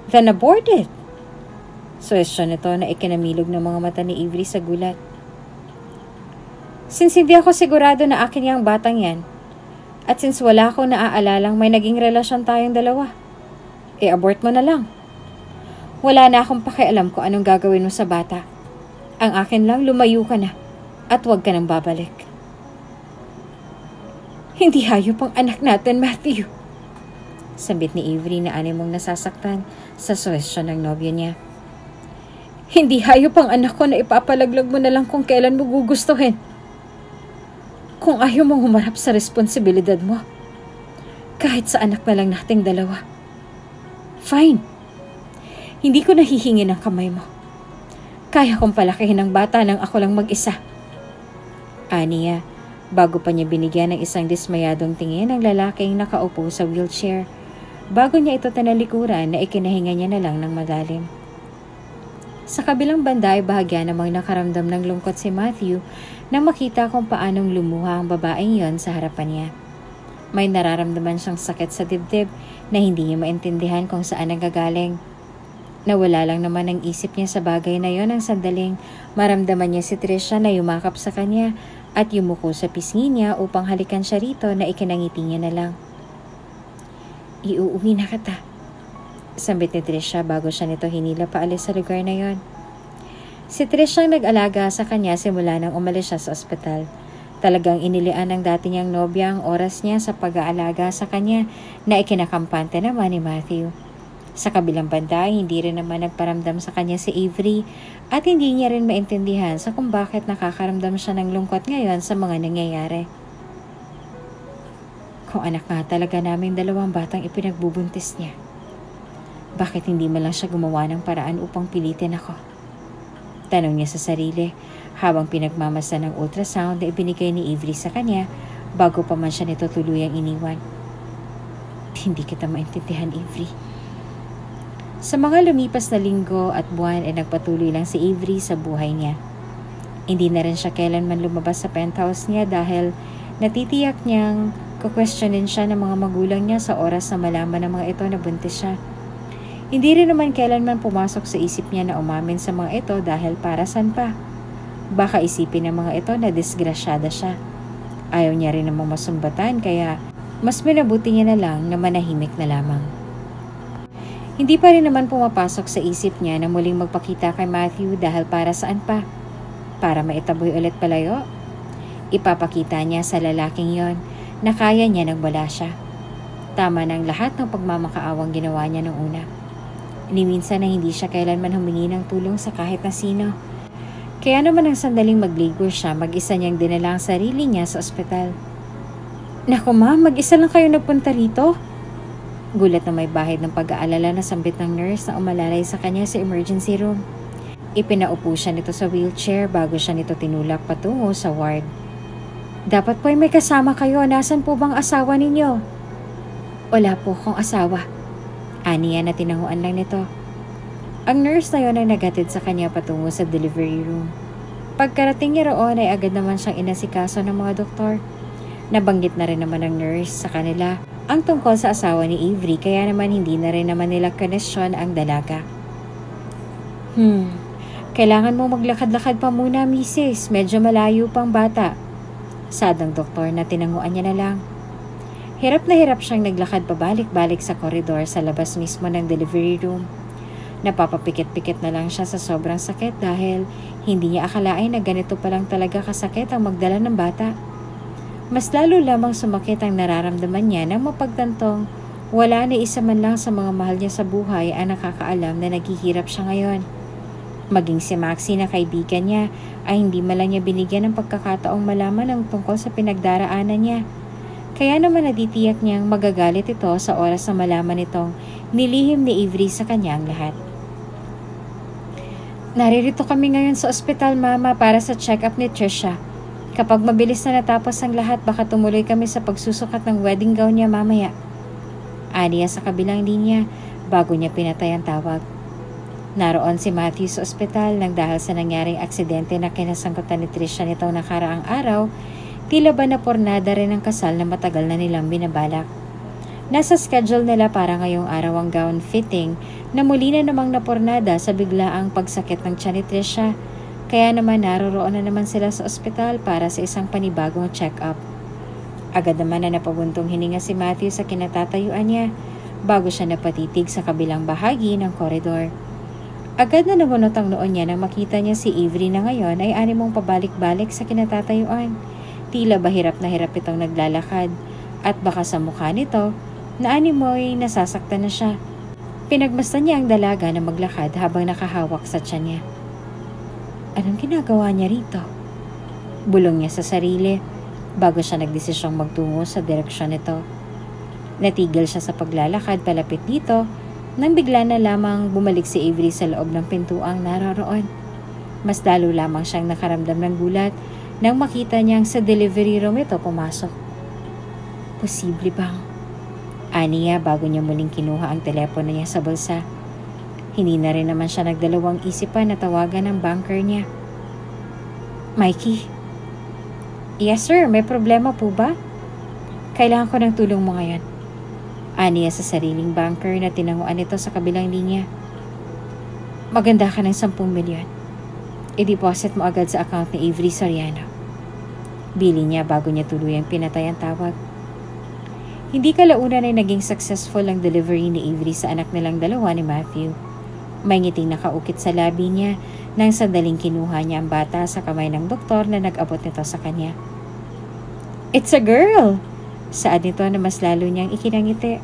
Then abort it. Suwestyon nito na ikinamilog ng mga mata ni Avery sa gulat. Since hindi ako sigurado na akin yung batang yan, at since wala akong naaalalang may naging relasyon tayong dalawa, abort mo na lang. Wala na akong pakialam kung anong gagawin mo sa bata. Ang akin lang, lumayo ka na at huwag ka nang babalik. Hindi hayop ang anak natin, Matthew. Sambit ni Avery na animong nasasaktan sa suwestyon ng nobyo niya. Hindi hayop ang anak ko na ipapalaglag mo na lang kung kailan mo gugustuhin. Kung ayaw mong humarap sa responsibilidad mo, kahit sa anak na lang nating dalawa. Fine. Hindi ko nahihingi ng kamay mo. Kaya kong palakihin ang bata nang ako lang mag-isa. Aniya, bago pa niya binigyan ng isang dismayadong tingin ang lalaking nakaupo sa wheelchair, bago niya ito tinalikuran na ikinahinga niya na lang ng malalim. Sa kabilang banda ay bahagya namang nakaramdam ng lungkot si Matthew nang makita kung paanong lumuha ang babaeng yon sa harapan niya. May nararamdaman siyang sakit sa dibdib na hindi niya maintindihan kung saan nanggagaling. Nawala lang naman ang isip niya sa bagay na yon ang sandaling maramdaman niya si Trisha na yumakap sa kanya at yumuko sa pisngi niya upang halikan siya rito na ikinangiti niya na lang. Iuuwi na kita. Sambit ni Trisha bago siya nito hinila paalis sa lugar na yon. Si Trisha ang nag-alaga sa kanya simula nang umalis siya sa ospital. Talagang inilian ng dati niyang nobya ang oras niya sa pag-aalaga sa kanya na ikinakampante naman ni Matthew. Sa kabilang banda, hindi rin naman nagparamdam sa kanya si Avery at hindi niya rin maintindihan sa kung bakit nakakaramdam siya ng lungkot ngayon sa mga nangyayari. Kung anak nga talaga naming dalawang batang ipinagbubuntis niya, bakit hindi man lang siya gumawa ng paraan upang pilitin ako? Tanong niya sa sarili habang pinagmamasa ng ultrasound na ibinigay ni Avery sa kanya bago pa man siya nito tuluyang iniwan. Hindi kita maintindihan, Avery. Sa mga lumipas na linggo at buwan ay nagpatuloy lang si Avery sa buhay niya. Hindi na rin siya kailanman lumabas sa penthouse niya dahil natitiyak niyang kukwestiyonin siya ng mga magulang niya sa oras na malaman ng mga ito na buntis siya. Hindi rin naman kailanman pumasok sa isip niya na umamin sa mga ito dahil para saan pa. Baka isipin ng mga ito na disgrasyada siya. Ayaw niya rin namang masumbatan kaya mas minabuti niya na lang na manahimik na lamang. Hindi pa rin naman pumapasok sa isip niya na muling magpakita kay Matthew dahil para saan pa? Para maitaboy ulit palayo? Ipapakita niya sa lalaking yon na kaya niya nang wala siya. Tama ng lahat ng pagmamakaawang ginawa niya noong una. Ni minsan na hindi siya kailanman humingi ng tulong sa kahit na sino. Kaya naman ang sandaling magligo siya, mag-isa niyang dinala ang sarili niya sa ospital. Naku ma, mag-isa lang kayo nagpunta rito? Gulat na may bahid ng pag-aalala na sambit ng nurse na umalalay sa kanya sa emergency room. Ipinaupo siya nito sa wheelchair bago siya nito tinulak patungo sa ward. Dapat po ay may kasama kayo. Nasaan po bang asawa ninyo? Wala po akong asawa. Aniya na tinanguan lang nito. Ang nurse na yon ay nagatid sa kanya patungo sa delivery room. Pagkarating niya roon ay agad naman siyang inasikaso ng mga doktor. Nabanggit na rin naman ng nurse sa kanila ang tungkol sa asawa ni Avery kaya naman hindi na rin naman nila konesyon ang dalaga. Kailangan mo maglakad-lakad pa muna, misis. Medyo malayo pang bata. Sadang doktor na tinanguan niya na lang. Hirap na hirap siyang naglakad pabalik-balik sa koridor sa labas mismo ng delivery room. Napapapikit-pikit na lang siya sa sobrang sakit dahil hindi niya akalain na ganito pa lang talaga kasakit ang magdala ng bata. Mas lalo lamang sumakit ang nararamdaman niya nang mapagtantong wala na isa man lang sa mga mahal niya sa buhay ang nakakaalam na naghihirap siya ngayon. Maging si Maxie na kaibigan niya ay hindi man lang niya binigyan ng pagkakataong malaman ang tungkol sa pinagdaraanan niya. Kaya naman naditiyak niyang magagalit ito sa oras na malaman itong nilihim ni Avery sa kanya ang lahat. Naririto kami ngayon sa ospital, Mama, para sa check-up ni Trisha. Kapag mabilis na natapos ang lahat, baka tumuloy kami sa pagsusukat ng wedding gown niya mamaya. Aniya sa kabilang linya bago niya pinatay ang tawag. Naroon si Matthew sa ospital nang dahil sa nangyaring aksidente na kinasangkutan ni Trisha nitong nakaraang araw, tila ba na pornada rin ang kasal na matagal na nilang binabalak. Nasa schedule nila para ngayong araw ang gown fitting na muli na namang napornada sa biglaang pagsakit ng tiyan ni Trisha. Kaya naman naroroon na naman sila sa ospital para sa isang panibagong check-up. Agad naman na napabuntong hininga si Matthew sa kinatatayuan niya bago siya napatitig sa kabilang bahagi ng koridor. Agad na namunot ang noon niya nang makita niya si Avery na ngayon ay animong pabalik-balik sa kinatatayuan. Tila ba hirap na hirap itong naglalakad at baka sa mukha nito na animoy nasasaktan na siya. Pinagmasdan niya ang dalaga na maglakad habang nakahawak sa tiyan niya. Anong ginagawa niya rito? Bulong niya sa sarili bago siya nagdesisyong magtungo sa direksyon nito. Natigil siya sa paglalakad palapit dito nang bigla na lamang bumalik si Avery sa loob ng pintuang naroroon. Mas lalo lamang siyang nakaramdam ng gulat nang makita niyang sa delivery room ito pumasok. Posible bang? Aniya bago niya muling kinuha ang telepono niya sa bulsa. Hindi na rin naman siya nagdalawang isipan na tawagan ng banker niya. Mikey? Yes sir, may problema po ba? Kailangan ko ng tulong mo ngayon. Aniya sa sariling banker na tinanguan ito sa kabilang linya. Maganda ka ng 10 milyon. I-deposit mo agad sa account ni Avery Soriano. Bili niya bago niya tuluyang pinatay ang tawag. Hindi kalaunan ay naging successful ang delivery ni Avery sa anak nilang dalawa ni Matthew. May ngiting nakaukit sa labi niya nang sandaling kinuha niya ang bata sa kamay ng doktor na nag-abot nito sa kanya. It's a girl! Saad nito na mas lalo niyang ikinangiti.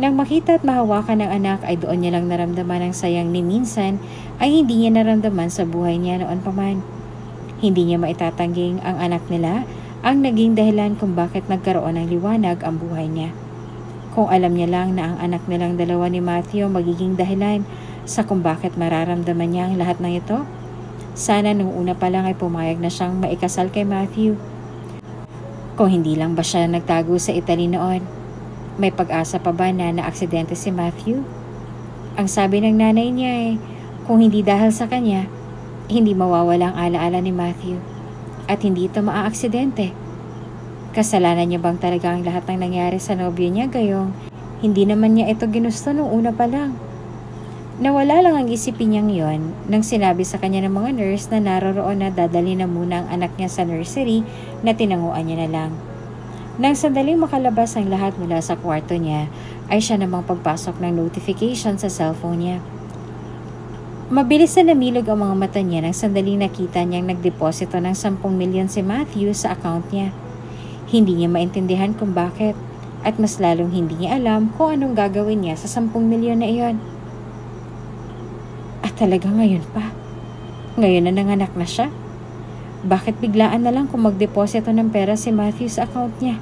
Nang makita at mahawakan ng anak ay doon niya lang naramdaman ang sayang ni minsan ay hindi niya naramdaman sa buhay niya noon pa man. Hindi niya maitatangging ang anak nila ang naging dahilan kung bakit nagkaroon ng liwanag ang buhay niya. Kung alam niya lang na ang anak nilang dalawa ni Matthew magiging dahilan sa kung bakit mararamdaman niya ang lahat ng ito, sana nung una pa lang ay pumayag na siyang maikasal kay Matthew. Kung hindi lang ba siya nagtago sa Italy noon, may pag-asa pa ba na naaksidente si Matthew? Ang sabi ng nanay niya ay, kung hindi dahil sa kanya, hindi mawawala ang alaala ni Matthew at hindi ito maaaksidente. Kasalanan niya bang talaga ang lahat ng nangyari sa nobyo niya gayong hindi naman niya ito ginusto nung una pa lang? Nawala lang ang isipin niyang yon nang sinabi sa kanya ng mga nurse na naroroon na dadali na muna ang anak niya sa nursery na tinanguan niya na lang. Nang sandaling makalabas ang lahat mula sa kwarto niya, ay siya namang pagpasok ng notification sa cellphone niya. Mabilis na namilog ang mga mata niya nang sandaling nakita niyang nagdeposito ng 10 milyon si Matthew sa account niya. Hindi niya maintindihan kung bakit at mas lalong hindi niya alam kung anong gagawin niya sa 10 milyon na iyon. At talaga ngayon pa? Ngayon na nanganak na siya? Bakit biglaan na lang kung magdeposito ng pera si Matthew sa account niya?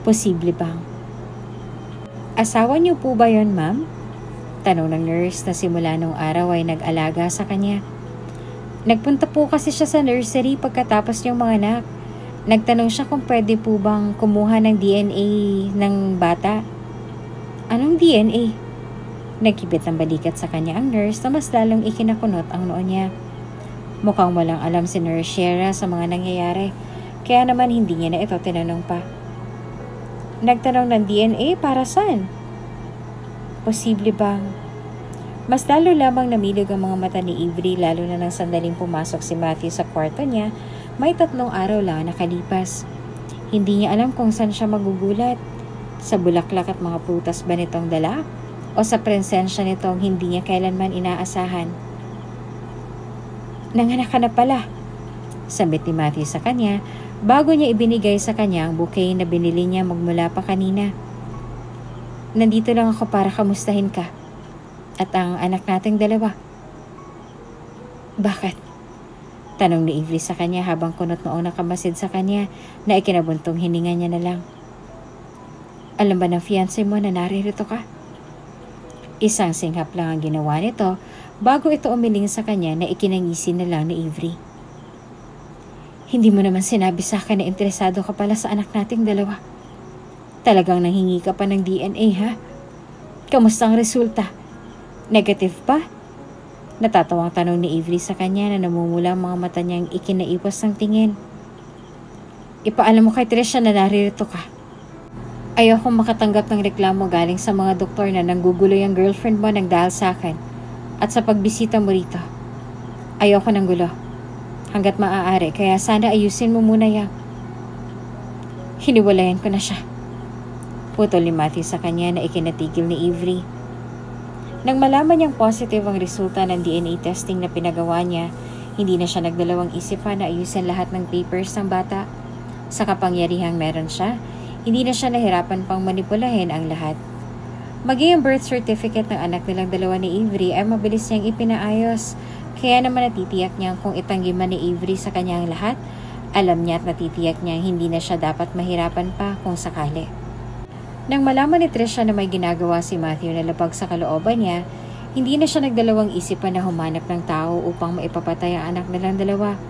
Posible bang? Asawa niyo po ba yon, ma'am? Tanong ng nurse na simula nung araw ay nag-alaga sa kanya. Nagpunta po kasi siya sa nursery pagkatapos niyang mga anak. Nagtanong siya kung pwede po bang kumuha ng DNA ng bata. Anong DNA? Nagkibit ng balikat sa kanya ang nurse na mas lalong ikinakunot ang noo niya. Mukhang walang alam si Nurse Shera sa mga nangyayari, kaya naman hindi niya na ito tinanong pa. Nagtanong ng DNA para saan? Posible bang? Mas lalo lamang namilog ang mga mata ni Avery lalo na nang sandaling pumasok si Matthew sa kwarto niya, may 3 araw lang nakalipas. Hindi niya alam kung saan siya magugulat. Sa bulaklak at mga prutas ba nitong dala? O sa presensya nitong hindi niya kailanman inaasahan? Nanganak ka na pala, sambit ni Matthew sa kanya bago niya ibinigay sa kanya ang bouquet na binili niya magmula pa kanina. Nandito lang ako para kamustahin ka at ang anak nating dalawa. Bakit? Tanong ni Avery sa kanya habang kunot noong nakamasid sa kanya na ikinabuntong hininga niya na lang. Alam ba ng fiancé mo na naririto ka? Isang singhap lang ang ginawa nito bago ito umiling sa kanya na ikinangisi na lang ni Avery. Hindi mo naman sinabi sa akin na interesado ka pala sa anak nating dalawa. Talagang nanghingi ka pa ng DNA, ha? Kamusta ang resulta? Negative pa? Natatawang tanong ni Avery sa kanya na namumula ang mga mata niyang ikinaipos ng tingin. Ipaalam mo kay Trisha na naririto ka. Ayokong makatanggap ng reklamo galing sa mga doktor na nanggugulo yung girlfriend mo nang dahil sa akin at sa pagbisita mo rito. Ayoko ng gulo. Hanggat maaari, kaya sana ayusin mo muna yan. Hiniwalayan ko na siya. Putol ni Matthew sa kanya na ikinatigil ni Avery. Nang malaman niyang positive ang resulta ng DNA testing na pinagawa niya, hindi na siya nagdalawang isip pa na ayusin lahat ng papers ng bata. Sa kapangyarihang meron siya, hindi na siya nahirapan pang manipulahin ang lahat. Maging ang birth certificate ng anak nilang dalawa ni Avery ay mabilis niyang ipinaayos. Kaya naman natitiyak niya kung itanggi man ni Avery sa kanyang lahat, alam niya at natitiyak niya hindi na siya dapat mahirapan pa kung sakali. Nang malaman ni Trisha na may ginagawa si Matthew na labag sa kalooban niya, hindi na siya nagdalawang isip pa na humanap ng tao upang maipapatay ang anak nilang dalawa.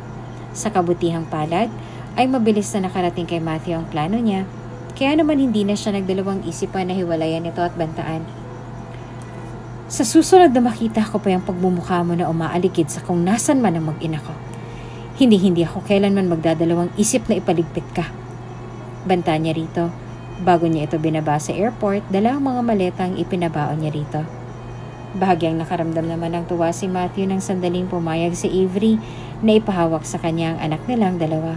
Sa kabutihang palad, ay mabilis na nakarating kay Matthew ang plano niya, kaya naman hindi na siya nagdalawang isip pa na hiwalayan ito at bantaan. Sa susunod na makita ko pa yung pagmumukha mo na umaaligid sa kung nasan man ang mag-ina ko, hindi ako kailanman magdadalawang isip na ipaligpit ka. Banta niya rito. Bago niya ito binaba sa airport, dala ang mga maletang ipinabaon niya rito. Bahagyang nakaramdam naman ng tuwa si Matthew nang sandaling pumayag si Avery na ipahawak sa kanya ang anak nilang dalawa.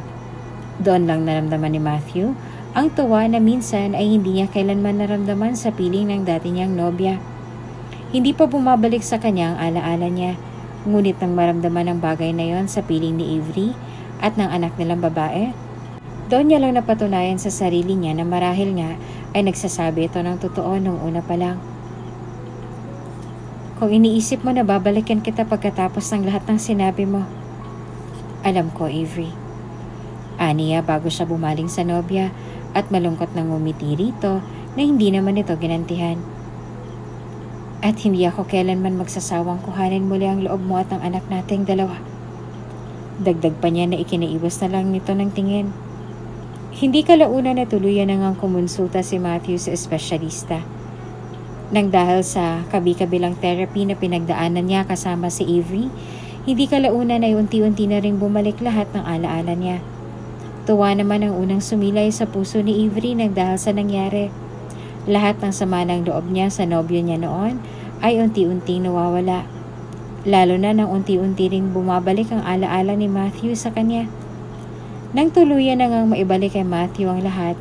Doon lang naramdaman ni Matthew ang tuwa na minsan ay hindi niya kailanman naramdaman sa piling ng dati niyang nobya. Hindi pa bumabalik sa kanya ang alaala niya, ngunit nang maramdaman ang bagay na yon sa piling ni Avery at ng anak nilang babae, doon niya lang napatunayan sa sarili niya na marahil nga ay nagsasabi ito ng totoo nung una pa lang. Kung iniisip mo na babalikan kita pagkatapos ng lahat ng sinabi mo, alam ko, Avery. Aniya bago siya bumaling sa nobya at malungkot nang ngumiti rito na hindi naman ito ginantihan. At hindi ako kailanman magsasawang kuhanin muli ang loob mo at ang anak nating dalawa. Dagdag pa niya na ikinaiwas na lang nito ng tingin. Hindi kalaunan na tuluyan na ngang kumonsulta si Matthew sa espesyalista. Nang dahil sa kabi-kabilang therapy na pinagdaanan niya kasama si Avery, hindi kalaunan ay unti-unti na ring bumalik lahat ng alaala niya. Tuwa naman ang unang sumilay sa puso ni Avery nang dahil sa nangyari. Lahat ng sama ng loob niya sa nobyo niya noon ay unti-unting nawawala. Lalo na nang unti-unti ring bumabalik ang alaala ni Matthew sa kanya. Nang tuluyan na ngang maibalik kay Matthew ang lahat,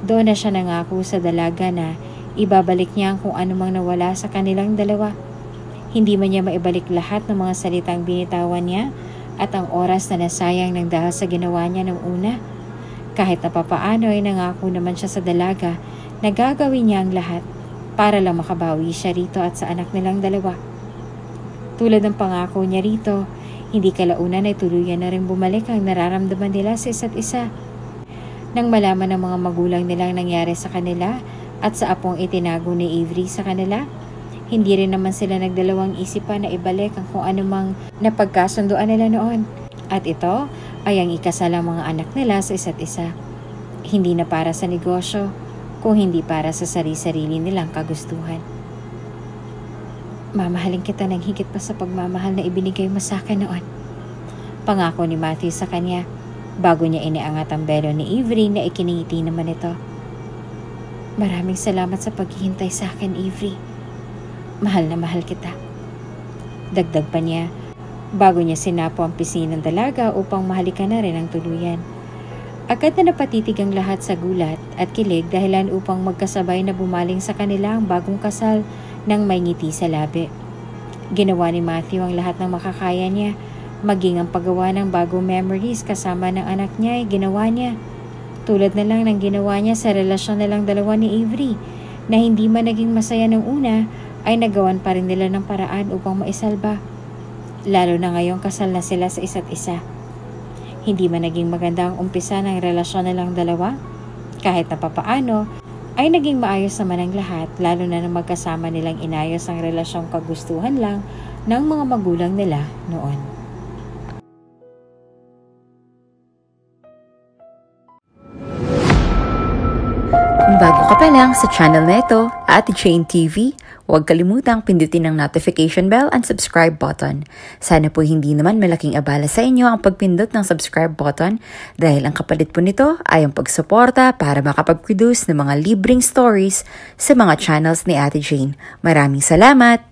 doon na siya nangako sa dalaga na ibabalik niya kung anumang nawala sa kanilang dalawa. Hindi man niya maibalik lahat ng mga salitang binitawan niya at ang oras na nasayang nang dahil sa ginawa niya ng una. Kahit na papaano ay nangako naman siya sa dalaga na gagawin niya ang lahat para lang makabawi siya rito at sa anak nilang dalawa. Tulad ng pangako niya rito, hindi kalaunan ay tuluyan na rin bumalik ang nararamdaman nila sa isa't isa. Nang malaman ng mga magulang nilang nangyari sa kanila at sa apong itinago ni Avery sa kanila, hindi rin naman sila nagdalawang isipan na ibalik ang kung anumang napagkasunduan nila noon. At ito ay ang ikasal ang mga anak nila sa isa't isa. Hindi na para sa negosyo, kung hindi para sa sarili-sarili nilang kagustuhan. Mamahalin kita ng higit pa sa pagmamahal na ibinigay mo sa akin noon. Pangako ni Matthew sa kanya, bago niya iniangat ang belo ni Avery na ikiningiti naman ito. Maraming salamat sa paghihintay sa akin, Avery. Mahal na mahal kita. Dagdag pa niya, bago niya sinapo ang pisngi ng dalaga upang mahalikan na rin ang tuluyan. Agad na napatitig ang lahat sa gulat at kilig dahilan upang magkasabay na bumaling sa kanila ang bagong kasal nang may ngiti sa labi. Ginawa ni Matthew ang lahat ng makakaya niya, maging ang paggawa ng bagong memories kasama ng anak niya ay ginawa niya. Tulad na lang ng ginawa niya sa relasyon nilang dalawa ni Avery, na hindi man naging masaya ng una, ay nagawan pa rin nila ng paraan upang maisalba. Lalo na ngayong kasal na sila sa isa't isa. Hindi man naging maganda ang umpisa ng relasyon nilang dalawa, kahit na papaano, ay naging maayos naman ang lahat, lalo na nang magkasama nilang inayos ang relasyong kagustuhan lang ng mga magulang nila noon. Kung bago ka pa lang sa channel na ito, Ate Jane TV, huwag kalimutang pindutin ang notification bell and subscribe button. Sana po hindi naman malaking abala sa inyo ang pagpindot ng subscribe button dahil ang kapalit po nito ay ang pagsuporta para makapag-produce ng mga libreng stories sa mga channels ni Ate Jane. Maraming salamat!